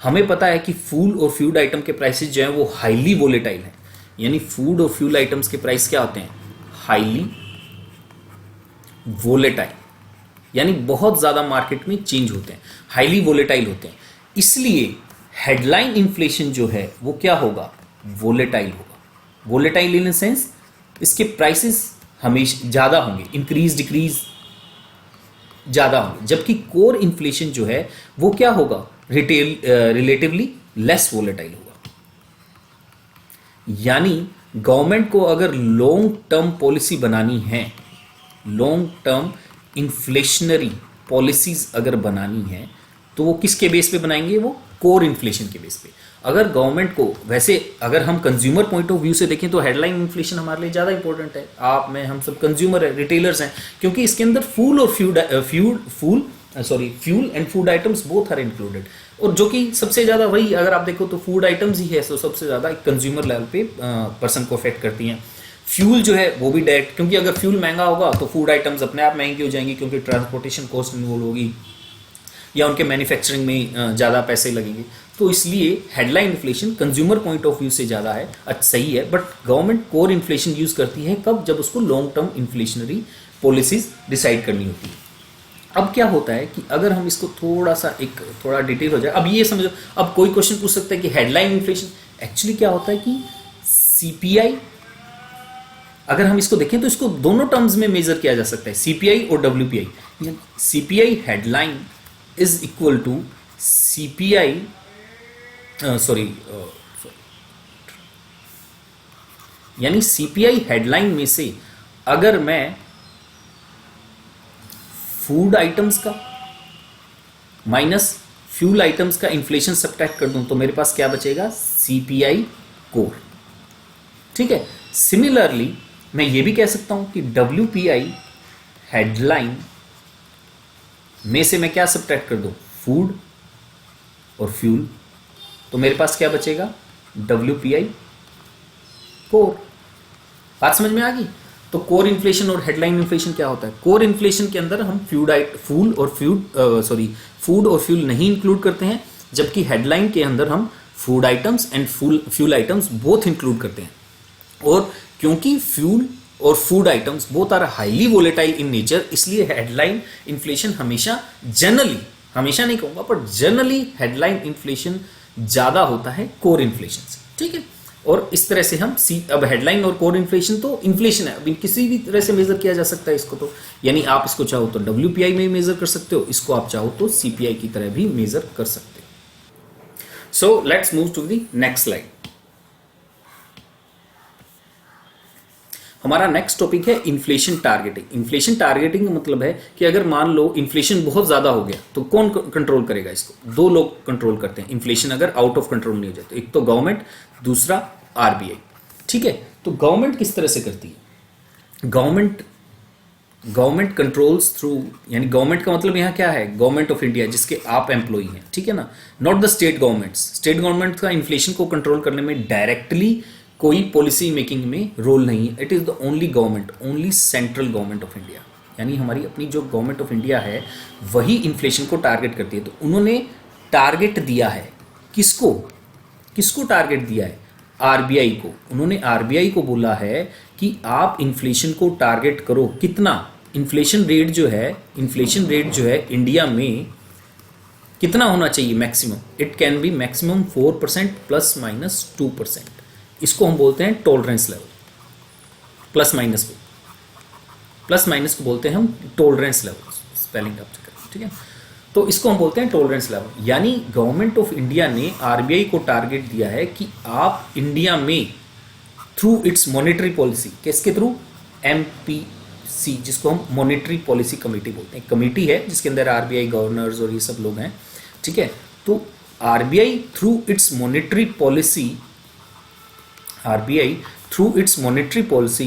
हमें पता है कि फूड और फ्यूल आइटम के प्राइसेस जो है वो हाईली वोलेटाइल है। यानी फूड और फ्यूल आइटम्स के प्राइस क्या होते हैं? हाईली वोलेटाइल, यानी बहुत ज्यादा मार्केट में चेंज होते हैं, हाईली वोलेटाइल होते हैं। इसलिए हेडलाइन इन्फ्लेशन जो है वो क्या होगा? वोलेटाइल होगा। वोलेटाइल इन द सेंस इसके प्राइसेस हमेशा ज्यादा होंगे, इंक्रीज डिक्रीज ज्यादा होंगे। जबकि कोर इन्फ्लेशन जो है वो क्या होगा? रिलेटिवली लेस वोलेटाइल होगा। यानी गवर्नमेंट को अगर लॉन्ग टर्म पॉलिसी बनानी है, लॉन्ग टर्म इन्फ्लेशनरी पॉलिसीज अगर बनानी है, तो वो किसके बेस पे बनाएंगे? वो कोर इन्फ्लेशन के बेस पे। अगर गवर्नमेंट को, वैसे अगर हम कंज्यूमर पॉइंट ऑफ व्यू से देखें तो हेडलाइन इन्फ्लेशन हमारे लिए ज़्यादा इंपॉर्टेंट है। आप, मैं, हम सब कंज्यूमर है, रिटेलर्स हैं, क्योंकि इसके अंदर fuel and food items both are included. और जो कि सबसे ज़्यादा वही, अगर आप देखो तो फूड आइटम्स ही है, तो सबसे ज़्यादा एक कंज्यूमर लेवल पे पर्सन को अफेक्ट करती हैं। फ्यूल जो है वो भी डायरेक्ट, क्योंकि अगर फ्यूल महंगा होगा तो फूड आइटम्स अपने आप महंगी हो जाएंगी, क्योंकि ट्रांसपोर्टेशन कॉस्ट इन्वॉल्व होगी या उनके मैन्युफैक्चरिंग में ज़्यादा पैसे लगेंगे। तो इसलिए headline inflation consumer point of view से ज़्यादा है, सही है। But government core inflation use करती है कब? जब उसको long term inflationary policies decide करनी होती है। अब क्या होता है कि अगर हम इसको थोड़ा डिटेल हो जाए, अब ये समझो, अब कोई क्वेश्चन पूछ सकता है कि हेडलाइन इन्फ्लेशन एक्चुअली क्या होता है कि सीपीआई, अगर हम इसको देखें तो इसको दोनों टर्म्स में मेजर किया जा सकता है, सीपीआई और WPI. CPI headline is equal to CPI यानी सीपीआई हेडलाइन में से अगर मैं फूड आइटम्स का माइनस फ्यूल आइटम्स का इन्फ्लेशन सब्ट्रैक्ट कर दूं तो मेरे पास क्या बचेगा, सीपीआई कोर। ठीक है, सिमिलरली मैं ये भी कह सकता हूं कि डब्ल्यूपीआई हेडलाइन में से मैं क्या सब्ट्रैक्ट कर दूं, फूड और फ्यूल, तो मेरे पास क्या बचेगा, डब्ल्यूपीआई कोर। बात समझ में आ गई। तो कोर इन्फ्लेशन और हेडलाइन इन्फ्लेशन क्या होता है, कोर इन्फ्लेशन के अंदर हम फूड और फ्यूल नहीं इंक्लूड करते हैं, जबकि हेडलाइन के अंदर हम food items and fuel items both include करते हैं। और क्योंकि फ्यूल और food items both are highly volatile in nature, इसलिए हेडलाइन इन्फ्लेशन हमेशा जनरली, हमेशा नहीं कहूंगा पर जनरली हेडलाइन इन्फ्लेशन ज्यादा होता है कोर इन्फ्लेशन से। ठीक है, और इस तरह से हम अब हेडलाइन और कोर इन्फ्लेशन तो इन्फ्लेशन है, अभी किसी भी तरह से मेजर किया जा सकता है इसको, तो यानी आप इसको चाहो तो डब्ल्यूपीआई में मेजर कर सकते हो, इसको आप चाहो तो सीपीआई की तरह भी मेजर कर सकते हो। So let's move to the next slide. हमारा नेक्स्ट टॉपिक है इन्फ्लेशन टारगेटिंग। इन्फ्लेशन टारगेटिंग का मतलब है कि अगर मान लो इन्फ्लेशन बहुत ज्यादा हो गया तो कौन कंट्रोल करेगा इसको, दो लोग कंट्रोल करते हैं इन्फ्लेशन अगर आउट ऑफ कंट्रोल नहीं हो जाए तो, एक तो गवर्नमेंट, दूसरा आरबीआई। ठीक है, तो गवर्नमेंट किस तरह से करती है, गवर्नमेंट कंट्रोल्स थ्रू, यानी गवर्नमेंट का मतलब यहां क्या है, गवर्नमेंट ऑफ इंडिया जिसके आप एम्प्लॉई हैं। ठीक है ना, not the state governments. State government का इन्फ्लेशन को कंट्रोल करने में डायरेक्टली कोई पॉलिसी मेकिंग में रोल नहीं है। It is the only government, only central government of India, यानी हमारी अपनी जो गवर्नमेंट ऑफ इंडिया है वही इन्फ्लेशन को टारगेट करती है। तो उन्होंने टारगेट दिया है किसको, किसको टारगेट दिया है, आरबीआई को। उन्होंने आरबीआई को बोला है कि आप इन्फ्लेशन को टारगेट करो, कितना, इन्फ्लेशन रेट जो है इंडिया में कितना होना चाहिए maximum, it can be maximum 4% plus minus 2%। इसको हम बोलते हैं टॉलरेंस लेवल। प्लस माइनस को बोलते हैं हम टॉलरेंस लेवल, स्पेलिंग आप चेक करें। ठीक है, तो इसको हम बोलते हैं टॉलरेंस लेवल। यानी गवर्नमेंट ऑफ इंडिया ने आरबीआई को टारगेट दिया है कि आप इंडिया में थ्रू इट्स मॉनेटरी पॉलिसी, किसके थ्रू, एमपीसी, जिसको हम मॉनेटरी पॉलिसी कमेटी बोलते हैं, कमेटी है जिसके अंदर आरबीआई गवर्नर्स और ये सब लोग हैं। ठीक है, तो RBI through its monetary policy, RBI through its monetary policy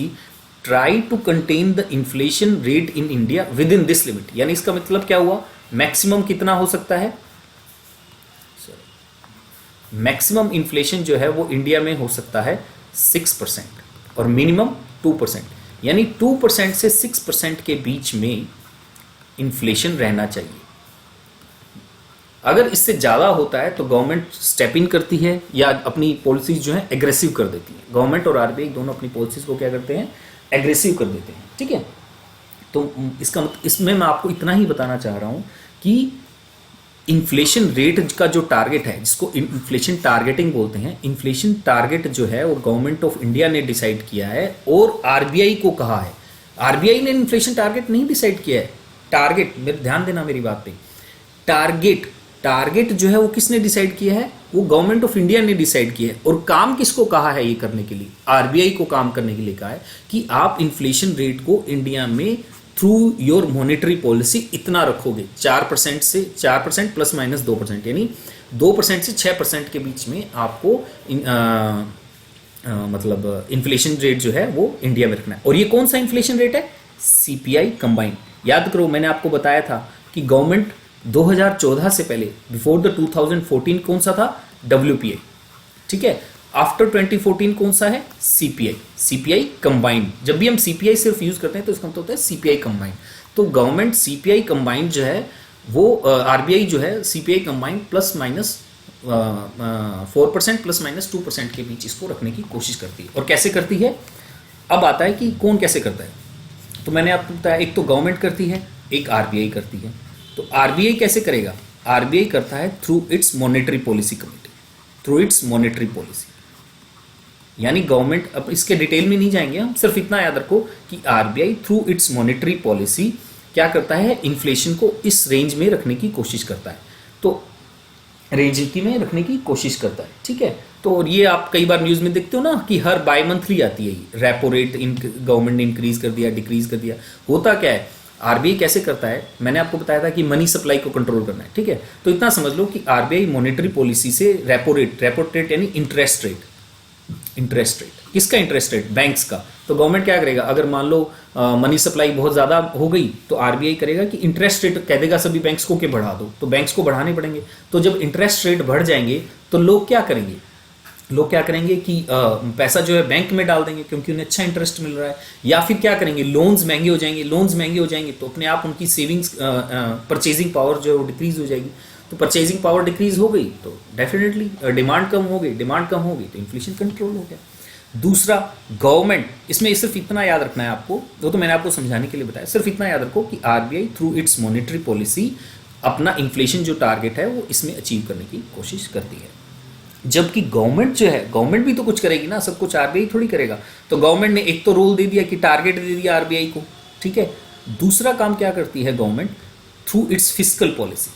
try to contain the inflation rate in India within this limit। यानी इसका मतलब क्या हुआ, मैक्सिमम कितना हो सकता है, मैक्सिमम इन्फ्लेशन जो है वो इंडिया में हो सकता है 6% और मिनिमम 2%, यानी 2% से 6% के बीच में इन्फ्लेशन रहना चाहिए। अगर इससे ज़्यादा होता है तो गवर्नमेंट स्टेप इन करती है या अपनी पॉलिसीज जो है एग्रेसिव कर देती है। गवर्नमेंट और आरबीआई दोनों अपनी पॉलिसीज को क्या करते हैं, एग्रेसिव कर देते हैं। ठीक है, तो इसका मतलब, इसमें मैं आपको इतना ही बताना चाह रहा हूं कि इन्फ्लेशन रेट का जो टारगेट है, जिसको इन्फ्लेशन टारगेटिंग बोलते हैं, इन्फ्लेशन टारगेट जो है वो गवर्नमेंट ऑफ इंडिया ने डिसाइड किया है और आरबीआई को कहा है। आरबीआई ने इन्फ्लेशन टारगेट नहीं डिसाइड किया है, टारगेट, ध्यान देना मेरी बात पे, टारगेट जो है वो किसने डिसाइड किया है, वो गवर्नमेंट ऑफ इंडिया ने डिसाइड किया है। और काम किसको कहा है ये करने के लिए, आरबीआई को काम करने के लिए कहा है कि आप इन्फ्लेशन रेट को इंडिया में थ्रू योर मॉनेटरी पॉलिसी इतना रखोगे, 4% प्लस माइनस 2%, यानी 2% से 6% के बीच में आपको मतलब इन्फ्लेशन रेट जो है वो इंडिया में रखना है। और ये कौन सा इन्फ्लेशन रेट है, सीपीआई कंबाइंड। याद करो मैंने आपको बताया था कि गवर्नमेंट 2014 से पहले, बिफोर द 2014 कौन सा था, डब्ल्यूपीआई। ठीक है, आफ्टर 2014 कौन सा है, सीपीआई कंबाइंड। जब भी हम सीपीआई सिर्फ यूज करते हैं तो इसका मतलब होता है सीपीआई कंबाइंड। तो गवर्नमेंट सीपीआई कंबाइंड जो है वो, आरबीआई जो है CPI combined plus minus 4% plus minus 2% के बीच इसको रखने की कोशिश करती है। और कैसे करती है, अब आता है कि कौन कैसे करता है। तो मैंने आपको बताया, एक तो गवर्नमेंट करती है, एक आरबीआई करती है। तो आरबीआई कैसे करेगा, आरबीआई करता है through its monetary policy committee, through its monetary policy. यानी गवर्नमेंट, अब इसके डिटेल में नहीं जाएंगे हम, सिर्फ इतना याद रखो कि RBI through its monetary policy क्या करता है, इन्फ्लेशन को इस रेंज में रखने की कोशिश करता है। तो रेंज में रखने की कोशिश करता है। ठीक है, तो और ये आप कई बार न्यूज़ में देखते हो ना कि हर बाय मंथली आती है, रेपो रेट गवर्नमेंट ने इंक्रीज कर दिया, डिक्रीज कर दिया। होता क्या है, आरबीआई कैसे करता है, मैंने आपको बताया था कि मनी सप्लाई को कंट्रोल करना है, ठीक है। तो इतना समझ लो कि आरबीआई मॉनेटरी पॉलिसी से रेपो रेट यानी इंटरेस्ट रेट किसका, इंटरेस्ट रेट बैंक्स का। तो गवर्नमेंट क्या करेगा, अगर मान लो मनी सप्लाई बहुत ज़्यादा हो गई तो आरबीआई करेगा कि इंटरेस्ट रेट कह देगा सभी बैंक्स को कि बढ़ा दो, तो बैंक्स को बढ़ाने पड़ेंगे। तो जब इंटरेस्ट रेट बढ़ जाएंगे तो लोग क्या करेंगे, कि पैसा जो है बैंक में डाल देंगे क्योंकि उन्हें अच्छा इंटरेस्ट मिल रहा है, या फिर क्या करेंगे, लोन्स महंगे हो जाएंगे तो अपने आप उनकी सेविंग्स परचेजिंग पावर जो है वो डिक्रीज हो जाएगी। तो परचेजिंग पावर डिक्रीज हो गई तो डेफिनेटली डिमांड कम हो गई तो इन्फ्लेशन कंट्रोल हो गया। दूसरा, गवर्नमेंट, इसमें सिर्फ इतना याद रखना है आपको, वो तो मैंने आपको समझाने के लिए बताया, सिर्फ इतना याद रखो कि RBI through its monetary policy अपना इन्फ्लेशन जो टारगेट है वो इसमें अचीव करने की कोशिश करती है। जबकि गवर्नमेंट जो है, गवर्नमेंट भी तो कुछ करेगी ना, सब कुछ आरबीआई थोड़ी करेगा। तो गवर्नमेंट ने एक तो रूल दे दिया कि टारगेट दे दिया आरबीआई को, ठीक है। दूसरा काम क्या करती है government, through its fiscal policy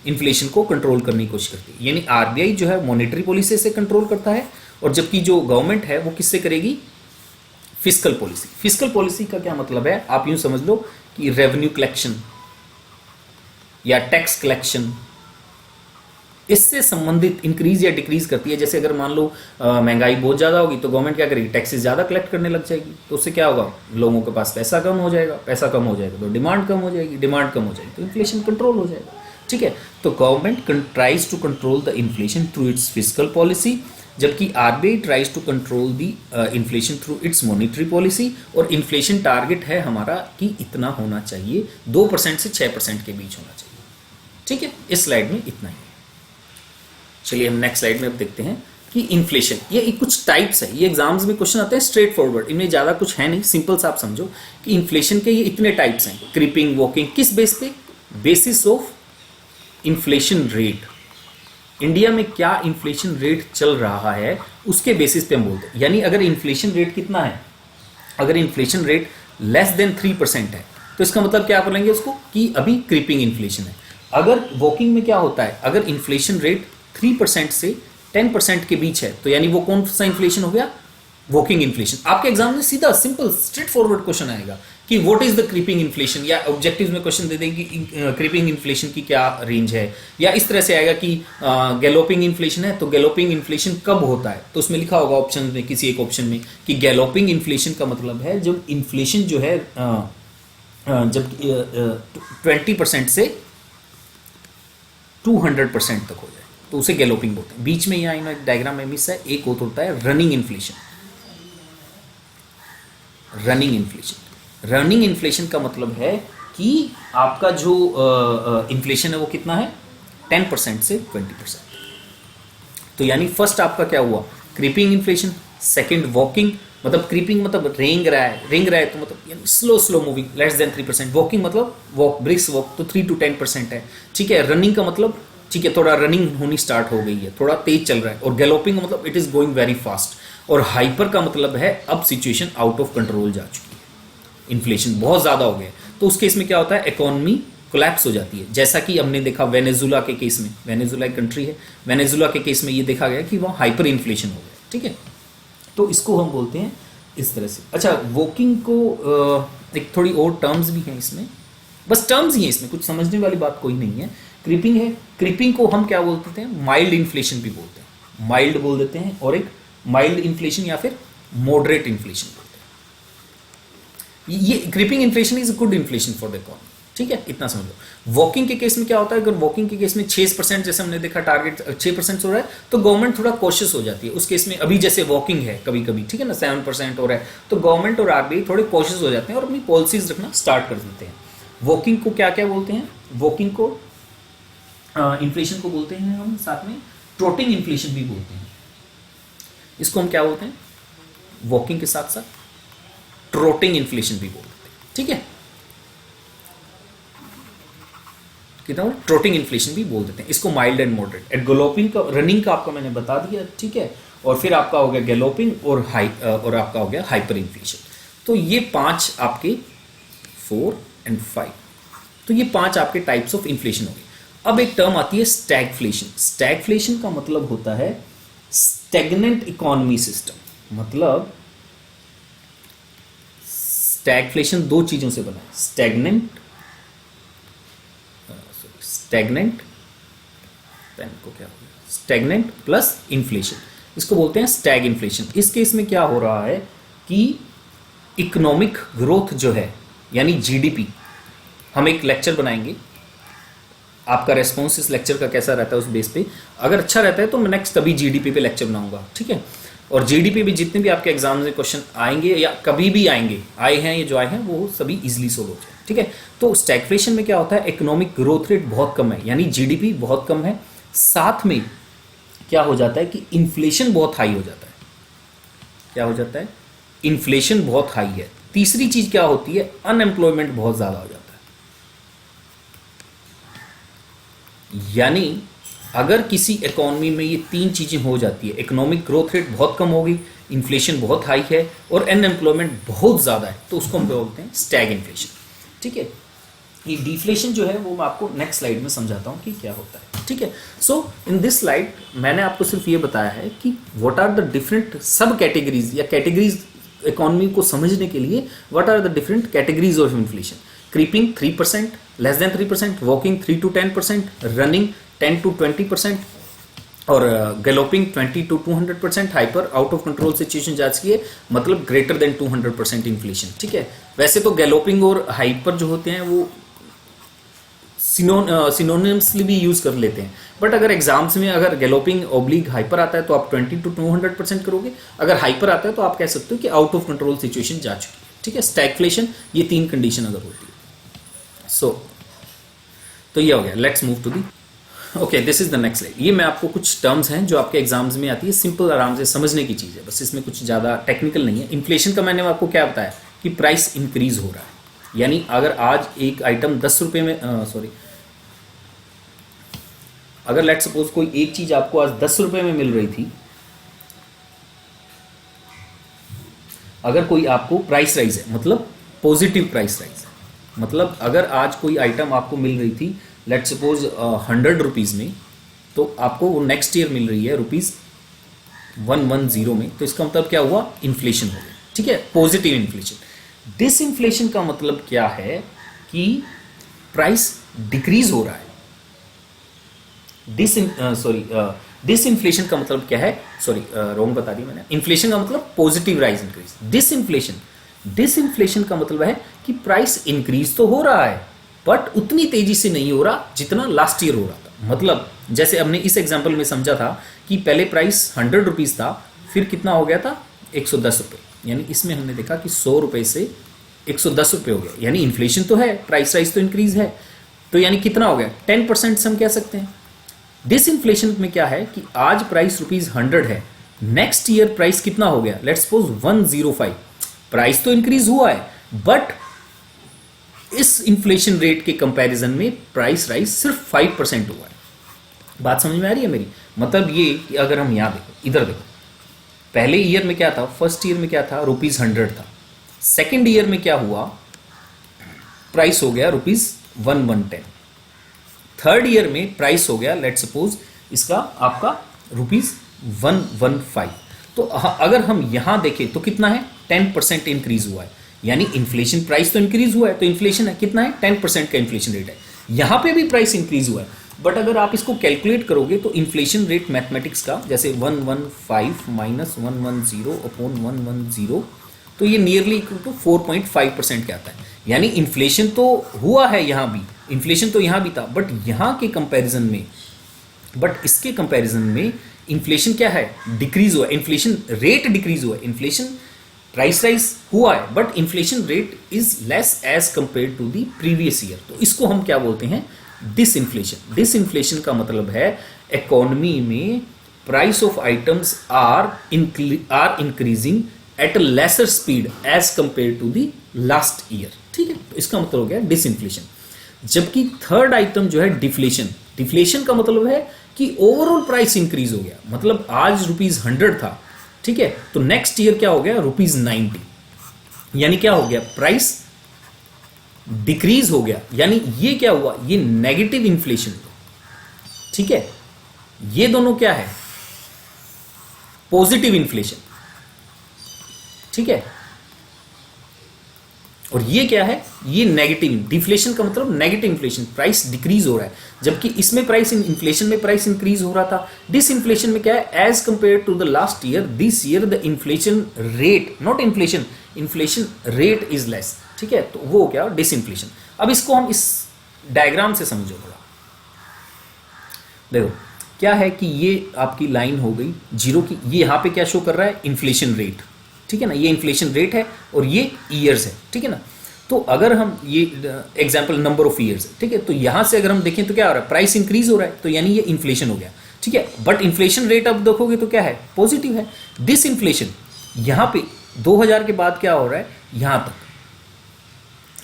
inflation को कंट्रोल करने की कोशिश करती है। यानी आरबीआई जो है मॉनेटरी पॉलिसी से कंट्रोल करता है, और जबकि जो गवर्नमेंट है वो किससे करेगी, फिस्कल पॉलिसी। फिस्कल पॉलिसी का क्या मतलब है, आप यूं समझ लो कि रेवेन्यू कलेक्शन या टैक्स कलेक्शन, इससे संबंधित इंक्रीज या डिक्रीज करती है। जैसे अगर मान लो महंगाई बहुत ज़्यादा होगी तो गवर्नमेंट क्या करेगी, टैक्सेस ज़्यादा कलेक्ट करने लग जाएगी, तो उससे क्या होगा, लोगों के पास पैसा कम हो जाएगा तो डिमांड कम हो जाएगी तो इन्फ्लेशन कंट्रोल हो जाएगा, ठीक है। तो government tries to control the inflation through its fiscal policy, जबकि RBI tries to control the inflation through its monetary policy. और इन्फ्लेशन टारगेट है हमारा कि इतना होना चाहिए, 2% से 6% के बीच होना चाहिए, ठीक है। इस स्लाइड में इतना ही। चलिए हम नेक्स्ट स्लाइड में अब देखते हैं कि इन्फ्लेशन, ये कुछ टाइप्स है, ये एग्जाम्स में क्वेश्चन आते हैं स्ट्रेट फॉरवर्ड, इनमें ज़्यादा कुछ है नहीं, सिंपल सा आप समझो कि इन्फ्लेशन के ये इतने टाइप्स हैं। क्रीपिंग, वॉकिंग, किस बेस पे, basis of inflation rate. India में क्या इन्फ्लेशन रेट चल रहा है उसके बेसिस पे हम बोलते हैं। यानी अगर इन्फ्लेशन रेट कितना है, अगर इन्फ्लेशन रेट लेस देन 3% है तो इसका मतलब क्या बोलेंगे उसको, कि अभी क्रीपिंग इन्फ्लेशन है। अगर वॉकिंग में क्या होता है, अगर इन्फ्लेशन रेट 3% से 10% के बीच है तो यानी वो कौन सा इन्फ्लेशन हो गया, वॉकिंग इन्फ्लेशन। आपके एग्जाम में सीधा सिंपल स्ट्रेट फॉरवर्ड क्वेश्चन आएगा कि what is the creeping inflation, या ऑब्जेक्टिव्स में क्वेश्चन दे देंगे कि क्रीपिंग इन्फ्लेशन की क्या रेंज है, या इस तरह से आएगा कि गैलोपिंग इन्फ्लेशन है तो गैलोपिंग इन्फ्लेशन कब होता है, तो उसमें लिखा होगा ऑप्शन में, किसी एक ऑप्शन में, कि गैलोपिंग इन्फ्लेशन का मतलब है जब इन्फ्लेशन जो है जब 20% से 200% तक हो जाए तो उसे गैलोपिंग बोलते हैं। बीच में यहाँ एक डायग्राम में मिस है, एक और होता है रनिंग इन्फ्लेशन। रनिंग इन्फ्लेशन का मतलब है कि आपका जो इन्फ्लेशन है वो कितना है, 10% से 20%। तो यानी फर्स्ट आपका क्या हुआ, क्रीपिंग इन्फ्लेशन, सेकंड वॉकिंग, मतलब क्रीपिंग मतलब रेंग रहा है तो मतलब slow moving, less than 3%। Walking मतलब वॉक, ब्रिस्क वॉक, तो 3 to 10% है, ठीक है। रनिंग का मतलब ठीक है थोड़ा रनिंग होनी स्टार्ट हो गई है, थोड़ा तेज चल रहा है। और गैलोपिंग मतलब it is going very fast. और हाइपर का मतलब है अब सिचुएशन आउट ऑफ कंट्रोल जा चुकी है, इन्फ्लेशन बहुत ज्यादा हो गया। तो उस केस में क्या होता है, इकोनॉमी कोलैप्स हो जाती है, जैसा कि हमने देखा वेनेजुला के केस में। वेनेजुला एक कंट्री है, वेनेजुला के केस में ये देखा गया कि वहाँ हाइपर इन्फ्लेशन हो गया, ठीक है। तो इसको हम बोलते हैं इस तरह से। अच्छा, वॉकिंग को एक थोड़ी और टर्म्स भी हैं इसमें, बस टर्म्स ही हैं इसमें, कुछ समझने वाली बात कोई नहीं है। क्रीपिंग है, क्रीपिंग को हम क्या बोलते हैं, माइल्ड इन्फ्लेशन भी बोलते हैं, माइल्ड बोल देते हैं, और एक माइल्ड इन्फ्लेशन या फिर मॉडरेट इन्फ्लेशन बोलते हैं। ये creeping inflation is good inflation for the economy, ठीक है, इतना समझ लो। वॉकिंग के केस में क्या होता है, अगर वॉकिंग के केस में 6% जैसे हमने देखा टारगेट 6% हो रहा है तो गवर्नमेंट थोड़ा कॉशियस हो जाती है उस केस में। अभी जैसे वॉकिंग है कभी कभी, ठीक है ना, 7% हो रहा है तो गवर्नमेंट और आरबीआई थोड़े कॉशियस हो जाते हैं और अपनी पॉलिसीज रखना स्टार्ट कर देते हैं। वॉकिंग को क्या क्या बोलते हैं, वॉकिंग को इन्फ्लेशन को बोलते हैं हम साथ में ट्रोटिंग इन्फ्लेशन भी बोलते हैं। इसको हम क्या बोलते हैं, वॉकिंग के साथ साथ ट्रोटिंग इन्फ्लेशन भी बोलते हैं, ठीक है, कितना ट्रोटिंग इन्फ्लेशन भी बोल देते हैं। इसको mild and moderate. At galloping का, रनिंग का आपका मैंने बता दिया, ठीक है, और फिर आपका हो गया गैलोपिंग और आपका हो गया हाइपर इन्फ्लेशन। तो ये 5 आपके 4 and 5, तो ये 5 आपके टाइप्स ऑफ इन्फ्लेशन हो गए। अब एक टर्म आती है स्टैगफ्लेशन। स्टैगफ्लेशन का मतलब होता है स्टैग्नेंट इकोनॉमी सिस्टम। मतलब स्टैगफ्लेशन दो चीजों से बना है, स्टैग्नेंट पेन को क्या हो गया, स्टैग्नेंट प्लस इन्फ्लेशन, इसको बोलते हैं स्टैग इन्फ्लेशन। इस केस में क्या हो रहा है कि इकोनॉमिक ग्रोथ जो है यानी जीडीपी, हम एक लेक्चर बनाएंगे, आपका रेस्पॉन्स इस लेक्चर का कैसा रहता है उस बेस पे, अगर अच्छा रहता है तो मैं नेक्स्ट कभी जीडीपी पे लेक्चर बनाऊंगा, ठीक है। और जीडीपी भी जितने भी आपके एग्जाम में क्वेश्चन आएंगे या कभी भी आएंगे, आए हैं ये जो आए हैं वो सभी इजीली सोल्व हो जाए, ठीक है। तो स्टैगफ्लेशन में क्या होता है, इकोनॉमिक ग्रोथ रेट बहुत कम है यानी जीडीपी बहुत कम है, साथ में क्या हो जाता है कि इन्फ्लेशन बहुत हाई हो जाता है। क्या हो जाता है, इन्फ्लेशन बहुत हाई है। तीसरी चीज क्या होती है, अनएम्प्लॉयमेंट बहुत ज्यादा हो जाता है। यानी अगर किसी इकोनॉमी में ये तीन चीजें हो जाती है, इकोनॉमिक ग्रोथ रेट बहुत कम होगी, इन्फ्लेशन बहुत हाई है और अनएम्प्लॉयमेंट बहुत ज्यादा है, तो उसको हम बोलते हैं स्टैग इन्फ्लेशन, ठीक है। ये डिफ्लेशन जो है वो मैं आपको नेक्स्ट स्लाइड में समझाता हूं कि क्या होता है, ठीक है। सो इन दिस स्लाइड मैंने आपको सिर्फ ये बताया है कि what are the different sub categories या कैटेगरीज इकोनॉमी को समझने के लिए, what are the different categories of inflation. Creeping 3%, less than 3%, walking 3 to 10%, running 10 to 20% और galloping 20 to 200%, hyper out of control situation जांच की है, मतलब ग्रेटर देन 200% इन्फ्लेशन, ठीक है। वैसे तो गैलोपिंग और हाइपर जो होते हैं वो सिनोनिम्सली भी यूज कर लेते हैं, बट अगर एग्जाम्स में अगर गैलोपिंग ऑब्लिक हाइपर आता है तो आप 20 to 200% करोगे, अगर हाइपर आता है तो आप कह सकते हो कि आउट ऑफ कंट्रोल सिचुएशन जा चुकी है, ठीक है। स्टैगफ्लेशन ये तीन कंडीशन अगर होती है, तो ये हो गया। Let's move to the okay, this is the next slide. ये मैं आपको कुछ टर्म्स हैं जो आपके एग्जाम्स में आती है, सिंपल आराम से समझने की चीज है, बस इसमें कुछ ज्यादा टेक्निकल नहीं है। इन्फ्लेशन का मैंने आपको क्या बताया कि प्राइस इंक्रीज हो रहा है, यानी अगर आज एक आइटम 10 रुपए में अगर लेट सपोज कोई एक चीज आपको आज 10 रुपए में मिल रही थी, अगर कोई आपको प्राइस राइज है मतलब पॉजिटिव प्राइस राइज है, मतलब अगर आज कोई आइटम आपको मिल रही थी लेट सपोज 100 रुपीज में, तो आपको वो नेक्स्ट ईयर मिल रही है ₹110 में, तो इसका मतलब क्या हुआ, इन्फ्लेशन हो गया, ठीक है, पॉजिटिव इन्फ्लेशन। डिसइन्फ्लेशन का मतलब क्या है कि प्राइस डिक्रीज हो रहा है। डिसइन्फ्लेशन का मतलब क्या है, रॉन्ग बता दिया मैंने, इन्फ्लेशन का मतलब पॉजिटिव राइज इंक्रीज। डिसइन्फ्लेशन का मतलब है कि प्राइस इंक्रीज तो हो रहा है बट उतनी तेजी से नहीं हो रहा जितना लास्ट ईयर हो रहा था। मतलब जैसे हमने इस एग्जांपल में समझा था कि पहले प्राइस 100 रुपीज था, फिर कितना हो गया था 110 रुपये, यानी इसमें हमने देखा कि 100 रुपये से 110 रुपये हो गया, यानी इन्फ्लेशन तो है, प्राइस राइज तो इंक्रीज है, तो यानी कितना हो गया 10% हम कह सकते हैं। डिसइन्फ्लेशन में क्या है कि आज प्राइस ₹100 है, नेक्स्ट ईयर प्राइस कितना हो गया, लेट्स सपोज 105, प्राइस तो इंक्रीज हुआ है बट इस इन्फ्लेशन रेट के कंपैरिजन में प्राइस राइज सिर्फ 5% हुआ है। बात समझ में आ रही है मेरी, मतलब ये कि अगर हम यहां देखो, इधर देखो, पहले ईयर में क्या था, फर्स्ट ईयर में क्या था, ₹100 था, सेकेंड ईयर में क्या हुआ, प्राइस हो गया ₹110, थर्ड ईयर में प्राइस हो गया लेट सपोज इसका आपका ₹115। तो अगर हम यहां देखें तो कितना है, 10% इंक्रीज हुआ है, यानी इन्फ्लेशन, प्राइस तो इंक्रीज हुआ है तो इन्फ्लेशन है कितना है, 10% का इन्फ्लेशन रेट है। यहां पे भी प्राइस इंक्रीज हुआ है, बट अगर आप इसको कैलकुलेट करोगे तो इन्फ्लेशन रेट मैथमेटिक्स का जैसे 115 माइनस 110 अपॉन 110, तो ये नियरली इक्वल टू 4.5% के आता है। यानी इन्फ्लेशन तो हुआ है, यहां भी इन्फ्लेशन तो यहां भी था, बट यहां के कंपैरिजन में, बट इसके कंपैरिजन में इन्फ्लेशन क्या है, डिक्रीज हुआ, इन्फ्लेशन रेट डिक्रीज हुआ, इन्फ्लेशन प्राइस राइज हुआ है but inflation rate is less as compare to the previous year, तो इसको हम क्या बोलते हैं, डिसइन्फ्लेशन। डिसइन्फ्लेशन का मतलब है इकोनॉमी में price of items are increasing at a lesser speed as compare to the last year, ठीक है, तो इसका मतलब हो गया डिसइन्फ्लेशन। जबकि थर्ड आइटम जो है डिफ्लेशन, डिफ्लेशन का मतलब है कि ओवरऑल प्राइस इंक्रीज हो गया, मतलब आज ₹100 था, ठीक है, तो नेक्स्ट ईयर क्या हो गया ₹90, यानी क्या हो गया, प्राइस डिक्रीज हो गया, यानी ये क्या हुआ, ये नेगेटिव इन्फ्लेशन हुआ, ठीक है, ये दोनों क्या है, पॉजिटिव इन्फ्लेशन, ठीक है, और ये क्या है, ये नेगेटिव डिफ्लेशन का मतलब नेगेटिव इन्फ्लेशन, प्राइस डिक्रीज हो रहा है, जबकि इसमें प्राइस इन्फ्लेशन में प्राइस इंक्रीज हो रहा था। डिसइन्फ्लेशन में क्या है, as compare to the last year, this year the inflation rate, not inflation, inflation rate is less, ठीक है, तो वो क्या, डिसइन्फ्लेशन। अब इसको हम इस डायग्राम से समझो थोड़ा, देखो क्या है कि ये आपकी लाइन हो गई जीरो की, ये यहां पे क्या शो कर रहा है, इन्फ्लेशन रेट, ठीक है ना, ये इन्फ्लेशन रेट है और ये ईयर्स है, ठीक है ना। तो अगर हम ये एग्जांपल नंबर ऑफ ईयर्स है, ठीक है, तो यहां से अगर हम देखें तो क्या हो रहा है, प्राइस इंक्रीज हो रहा है, तो यानी ये इन्फ्लेशन हो गया, ठीक है। बट इन्फ्लेशन रेट अब देखोगे तो क्या है, पॉजिटिव है। दिस इन्फ्लेशन यहां पे 2000 के बाद क्या हो रहा है, यहां तक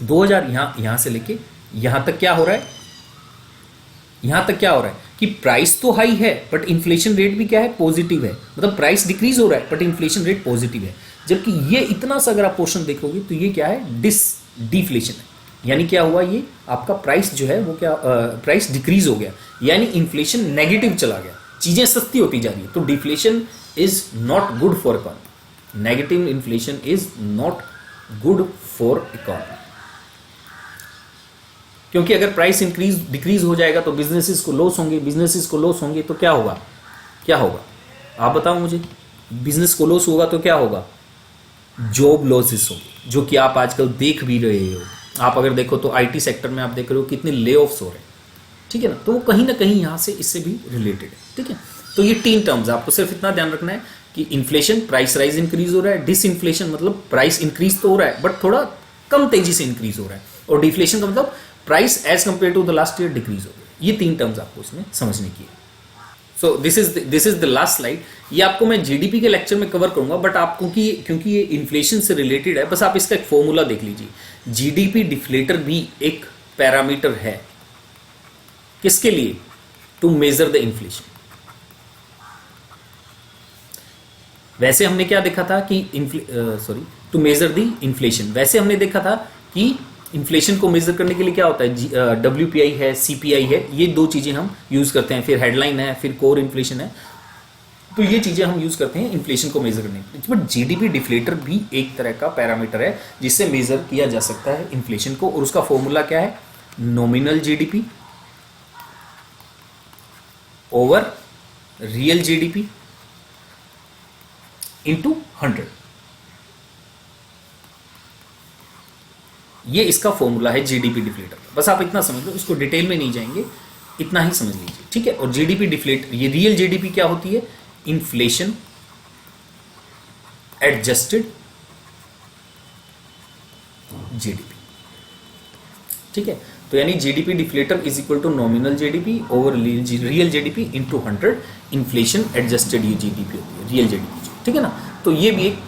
2000 यहां से लेके यहां तक क्या हो रहा है, यहां तक क्या हो रहा है कि प्राइस तो हाई है बट इन्फ्लेशन रेट भी क्या है, पॉजिटिव है, मतलब प्राइस डिक्रीज हो रहा है बट इन्फ्लेशन रेट पॉजिटिव है। जबकि ये इतना सा अगर आप पोर्शन देखोगे तो ये क्या है, डिफ्लेशन है, यानी क्या हुआ, ये आपका प्राइस जो है वो क्या, प्राइस डिक्रीज हो गया, यानी इन्फ्लेशन नेगेटिव चला गया, चीजें सस्ती होती जा रही है। तो deflation is not good for economy, negative inflation is not good for economy, क्योंकि अगर प्राइस इंक्रीज डिक्रीज हो जाएगा तो बिजनेसेस को लॉस होंगे, बिजनेसेस को लॉस होंगे तो क्या होगा, क्या होगा, आप बताओ मुझे, बिजनेस को लॉस होगा तो क्या होगा, जॉब लॉसेस होंगे, जो कि आप आजकल देख भी रहे हो। आप अगर देखो तो आईटी सेक्टर में आप देख रहे हो कितने ले ऑफ्स हो रहे हैं, ठीक है ना, तो वो कहीं ना कहीं यहाँ से इससे भी रिलेटेड है, ठीक है। तो ये 3 टर्म्स, आपको सिर्फ इतना ध्यान रखना है कि इन्फ्लेशन, प्राइस राइज इंक्रीज हो रहा है, डिसइन्फ्लेशन मतलब प्राइस इंक्रीज तो हो रहा है बट थोड़ा कम तेजी से इंक्रीज हो रहा है, और डिफ्लेशन का मतलब price as compare to the last year decrease हो गया। ये 3 टर्म्स आपको इसमें समझने की है। सो this is the last slide. ये आपको मैं जीडीपी के लेक्चर में कवर करूंगा, बट आपको क्योंकि ये इन्फ्लेशन से रिलेटेड है, बस आप इसका एक फॉर्मूला देख लीजिए। जीडीपी डिफ्लेटर भी एक पैरामीटर है, किसके लिए, टू मेजर द इन्फ्लेशन। वैसे हमने क्या देखा था कि टू मेजर द इन्फ्लेशन, वैसे हमने देखा था कि इन्फ्लेशन को मेजर करने के लिए क्या होता है, WPI है, CPI है, ये 2 चीजें हम यूज करते हैं, फिर हेडलाइन है, फिर कोर इन्फ्लेशन है, तो ये चीजें हम यूज करते हैं इन्फ्लेशन को मेजर करने के लिए। बट जीडीपी डिफ्लेटर भी एक तरह का पैरामीटर है जिससे मेजर किया जा सकता है इन्फ्लेशन को, और उसका फॉर्मूला क्या है, nominal GDP over real GDP into 100, ये इसका फॉर्मूला है जीडीपी डिफ्लेटर का। बस आप इतना समझ लो, इसको डिटेल में नहीं जाएंगे, इतना ही समझ लीजिए, ठीक है। और जीडीपी डिफ्लेटर, ये रियल जीडीपी क्या होती है, इन्फ्लेशन एडजस्टेड जीडीपी, ठीक है। तो यानी GDP deflator is equal to nominal GDP over real GDP into 100, inflation adjusted ये जीडीपी होती है, रियल जीडीपी, ठीक है ना। तो ये भी एक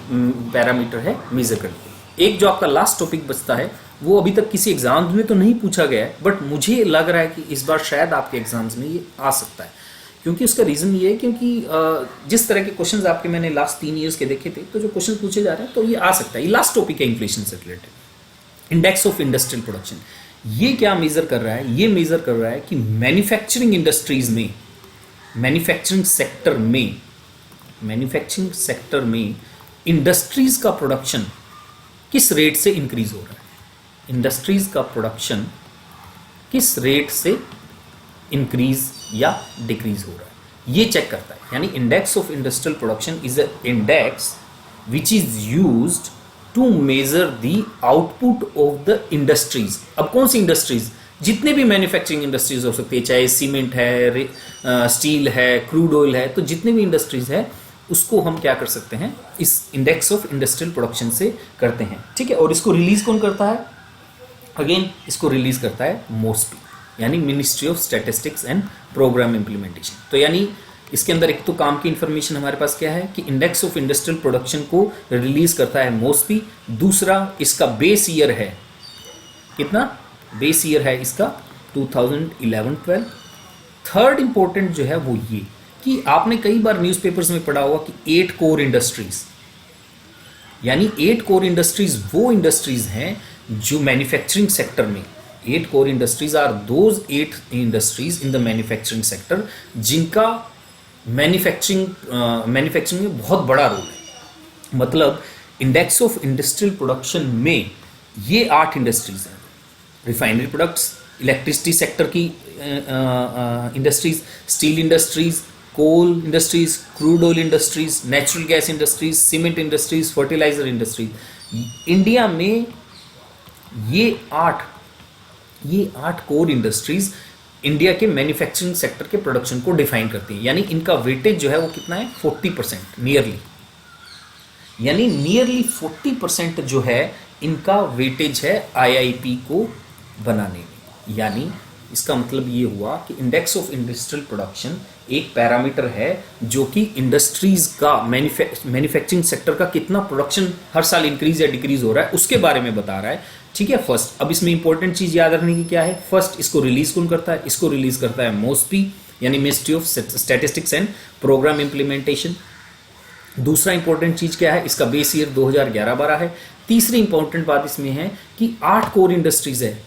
पैरामीटर है मेजर करने के लिए। एक जो आपका लास्ट टॉपिक बचता है, वो अभी तक किसी एग्जाम में तो नहीं पूछा गया है, बट मुझे लग रहा है कि इस बार शायद आपके एग्जाम्स में ये आ सकता है, क्योंकि उसका रीज़न ये है क्योंकि जिस तरह के क्वेश्चंस आपके मैंने लास्ट 3 ईयर्स के देखे थे, तो जो क्वेश्चन पूछे जा रहे हैं तो ये आ सकता है। ये लास्ट टॉपिक है इन्फ्लेशन से related. Index of industrial production, ये क्या मेजर कर रहा है, ये मेजर कर रहा है कि मैन्युफैक्चरिंग इंडस्ट्रीज में, मैन्युफैक्चरिंग सेक्टर में इंडस्ट्रीज का प्रोडक्शन किस रेट से इंक्रीज हो रहा है, इंडस्ट्रीज का प्रोडक्शन किस रेट से इंक्रीज या डिक्रीज हो रहा है, ये चेक करता है। यानी index of industrial production is a index which is used to measure the output of the industries. अब कौन सी इंडस्ट्रीज, जितने भी मैन्युफैक्चरिंग इंडस्ट्रीज हो सकती है, चाहे सीमेंट है, स्टील है, क्रूड ऑयल है, तो जितने भी इंडस्ट्रीज है उसको हम क्या कर सकते हैं, इस इंडेक्स ऑफ इंडस्ट्रियल प्रोडक्शन से करते हैं, ठीक है। और इसको रिलीज कौन करता है, अगेन इसको रिलीज करता है मोस्पी, यानी ministry of statistics and programme implementation. तो यानी इसके अंदर एक तो काम की इंफॉर्मेशन हमारे पास क्या है कि इंडेक्स ऑफ इंडस्ट्रियल प्रोडक्शन को रिलीज करता है मोस्पी। दूसरा, इसका बेस ईयर है कितना, बेस ईयर है इसका 2011-12। थर्ड इंपॉर्टेंट जो है वो ये कि आपने कई बार न्यूज़पेपर्स में पढ़ा होगा कि 8 कोर इंडस्ट्रीज, यानी 8 कोर इंडस्ट्रीज वो इंडस्ट्रीज हैं जो मैन्युफैक्चरिंग सेक्टर में 8 core industries are those 8 industries in the manufacturing sector जिनका मैन्युफैक्चरिंग में बहुत बड़ा रोल है। मतलब इंडेक्स ऑफ इंडस्ट्रियल प्रोडक्शन में ये 8 इंडस्ट्रीज हैं। रिफाइनरी प्रोडक्ट्स, इलेक्ट्रिसिटी सेक्टर की industries, steel industries, coal industries, crude oil industries, natural gas industries, cement industries, fertiliser industries. India में ये आठ कोर इंडस्ट्रीज इंडिया के मैन्युफैक्चरिंग सेक्टर के प्रोडक्शन को डिफाइन करती है। यानी इनका वेटेज जो है वो कितना है, 40%, नियरली। यानी नियरली 40% जो है इनका वेटेज है आईआईपी को बनाने में। यानी इसका मतलब ये हुआ कि इंडेक्स ऑफ इंडस्ट्रियल प्रोडक्शन एक पैरामीटर है जो कि इंडस्ट्रीज का मैन्युफैक्चरिंग सेक्टर का कितना प्रोडक्शन हर साल इंक्रीज या डिक्रीज हो रहा है उसके बारे में बता रहा है। ठीक है, फर्स्ट। अब इसमें इंपॉर्टेंट चीज याद रखने की क्या है, फर्स्ट इसको रिलीज कौन करता है, इसको रिलीज करता है मोस्पी यानी ministry of statistics and programme implementation. दूसरा इंपॉर्टेंट चीज क्या है, इसका बेस ईयर 2011-12 है। तीसरी इंपॉर्टेंट बात इसमें है कि 8 कोर इंडस्ट्रीज है,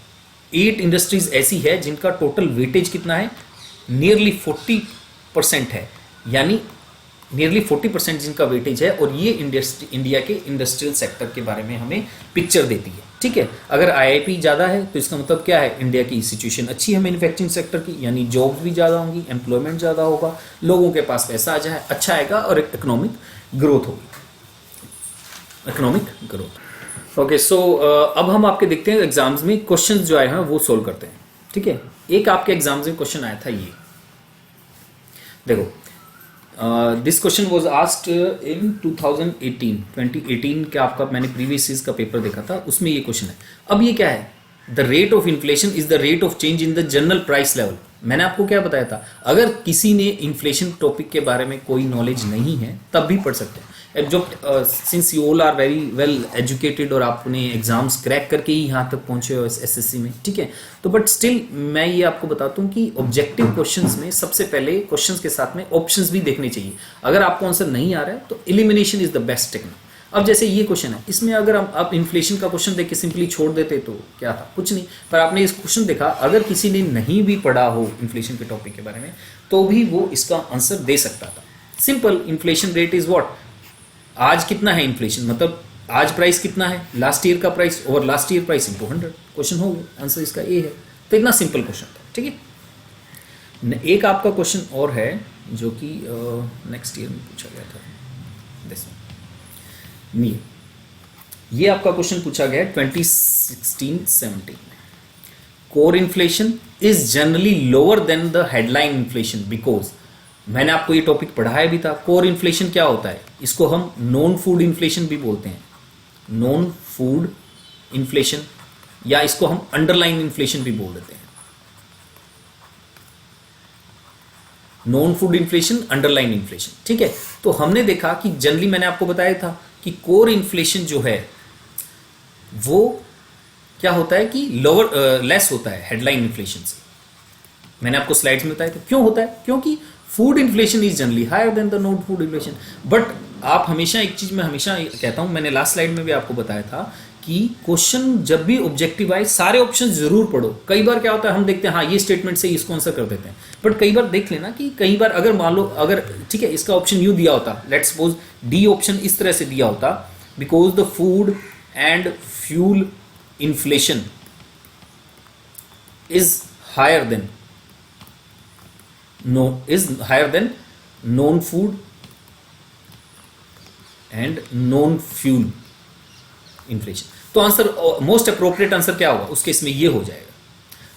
8 इंडस्ट्रीज ऐसी है जिनका टोटल वेटेज कितना है, नियरली 40% है। यानी नियरली 40% जिनका वेटेज है, और ये इंडिया के इंडस्ट्रियल सेक्टर के बारे में हमें पिक्चर देती है। ठीक है, अगर आईआईपी ज़्यादा है तो इसका मतलब क्या है, इंडिया की सिचुएशन अच्छी है मैन्युफैक्चरिंग सेक्टर की, यानी जॉब्स भी ज़्यादा होंगी, एम्प्लॉयमेंट ज़्यादा होगा, लोगों के पास पैसा आ जाए अच्छा आएगा और इकोनॉमिक ग्रोथ होगी, इकोनॉमिक ग्रोथ। ओके, सो अब हम आपके देखते हैं एग्जाम्स में क्वेश्चंस जो आए हैं वो सोल्व करते हैं। ठीक है, एक आपके एग्जाम्स में क्वेश्चन आया था ये देखो, this question was asked in 2018 का आपका मैंने प्रीवियस ईयर्स का पेपर देखा था, उसमें ये क्वेश्चन है। अब ये क्या है, the rate of inflation is the rate of change in the general price level. मैंने आपको क्या बताया था, अगर किसी ने इन्फ्लेशन टॉपिक के बारे में कोई नॉलेज नहीं है तब भी पढ़ सकते हैं। जो since you all are very well educated और आपने एग्जाम्स क्रैक करके ही यहाँ तक पहुंचे हो एसएससी में, ठीक है, तो बट स्टिल मैं ये आपको बताता हूँ कि ऑब्जेक्टिव क्वेश्चंस में सबसे पहले क्वेश्चंस के साथ में ऑप्शंस भी देखने चाहिए। अगर आपको आंसर नहीं आ रहा है तो elimination is the best technique. अब जैसे ये क्वेश्चन है, इसमें अगर हम आप इन्फ्लेशन का क्वेश्चन देख के सिंपली छोड़ देते तो क्या था, कुछ नहीं, पर आपने इस क्वेश्चन देखा, अगर किसी ने नहीं भी पढ़ा हो इन्फ्लेशन के टॉपिक के बारे में तो भी वो इसका आंसर दे सकता था। Simple, inflation rate is what, आज कितना है इन्फ्लेशन, मतलब आज प्राइस कितना है, लास्ट ईयर का price over last year price into 100, question हो गया, आंसर इसका ए है। तो इतना सिंपल क्वेश्चन था। ठीक है, एक आपका क्वेश्चन और है जो कि नेक्स्ट ईयर में पूछा गया था, दिस ये आपका क्वेश्चन पूछा गया 2016-17 में। Core inflation is generally lower than the headline inflation because, मैंने आपको ये टॉपिक पढ़ाया भी था। कोर इन्फ्लेशन क्या होता है, इसको हम नॉन फूड इन्फ्लेशन भी बोलते हैं, नॉन फूड इन्फ्लेशन, या इसको हम अंडरलाइन इन्फ्लेशन भी बोल देते हैं। Non food inflation, underline inflation. ठीक है, तो हमने देखा कि जनरली मैंने आपको बताया था कि कोर इन्फ्लेशन जो है वो क्या होता है कि लोअर लेस होता है हेडलाइन इन्फ्लेशन से। मैंने आपको स्लाइड्स में बताया था क्यों होता है, क्योंकि food inflation is generally higher than the non food inflation. But आप हमेशा एक चीज मैं हमेशा कहता हूं, मैंने लास्ट स्लाइड में भी आपको बताया था कि क्वेश्चन जब भी ऑब्जेक्टिव आए सारे ऑप्शन जरूर पढ़ो। कई बार क्या होता है, हम देखते हैं हाँ ये स्टेटमेंट से इसको आंसर कर देते हैं, बट कई बार देख लेना कि कई बार अगर मान लो, अगर ठीक है इसका ऑप्शन यू दिया होता, लेट्स सपोज डी ऑप्शन इस तरह से दिया होता, because the food and fuel inflation is higher than non food and non fuel inflation, तो आंसर मोस्ट अप्रोप्रिएट आंसर क्या होगा उसके, इसमें ये हो जाएगा।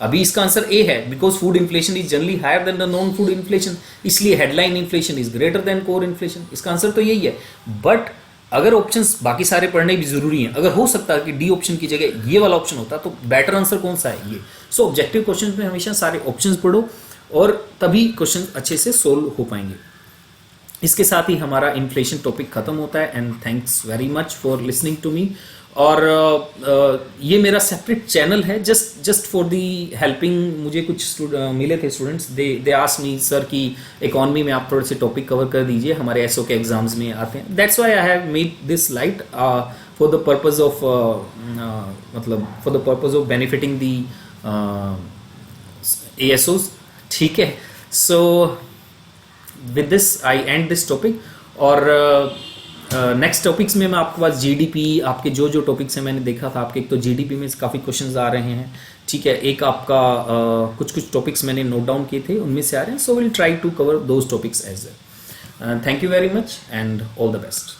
अभी इसका आंसर ए है, because food inflation is generally higher than the non food inflation, इसलिए headline inflation is greater than core inflation. इसका आंसर तो यही है। बट अगर ऑप्शंस बाकी सारे पढ़ने भी जरूरी हैं, अगर हो सकता है कि डी ऑप्शन की जगह ये वाला ऑप्शन होता तो बेटर आंसर कौन सा है, ये। सो ऑब्जेक्टिव क्वेश्चन में हमेशा सारे ऑप्शंस पढ़ो और तभी क्वेश्चन अच्छे से सोल्व हो पाएंगे। इसके साथ ही हमारा इन्फ्लेशन टॉपिक खत्म होता है। And thanks very much for listening to me. और ये मेरा सेपरेट चैनल है जस्ट फॉर दी हेल्पिंग। मुझे कुछ मिले थे students, they asked me sir कि इकोनॉमी में आप थोड़े से टॉपिक कवर कर दीजिए, हमारे एसओ के एग्जाम्स में आते हैं। That's why I have made this slide for the purpose of benefiting the ASOs, ठीक है। So with this I and this topic, और नेक्स्ट टॉपिक्स में मैं आपके पास जीडीपी, आपके जो जो टॉपिक्स हैं मैंने देखा था आपके, एक तो जीडीपी में काफ़ी क्वेश्चंस आ रहे हैं, ठीक है, एक आपका कुछ कुछ टॉपिक्स मैंने नोट डाउन किए थे उनमें से आ रहे हैं, so will try to cover those topics as well. Thank you very much and all the best.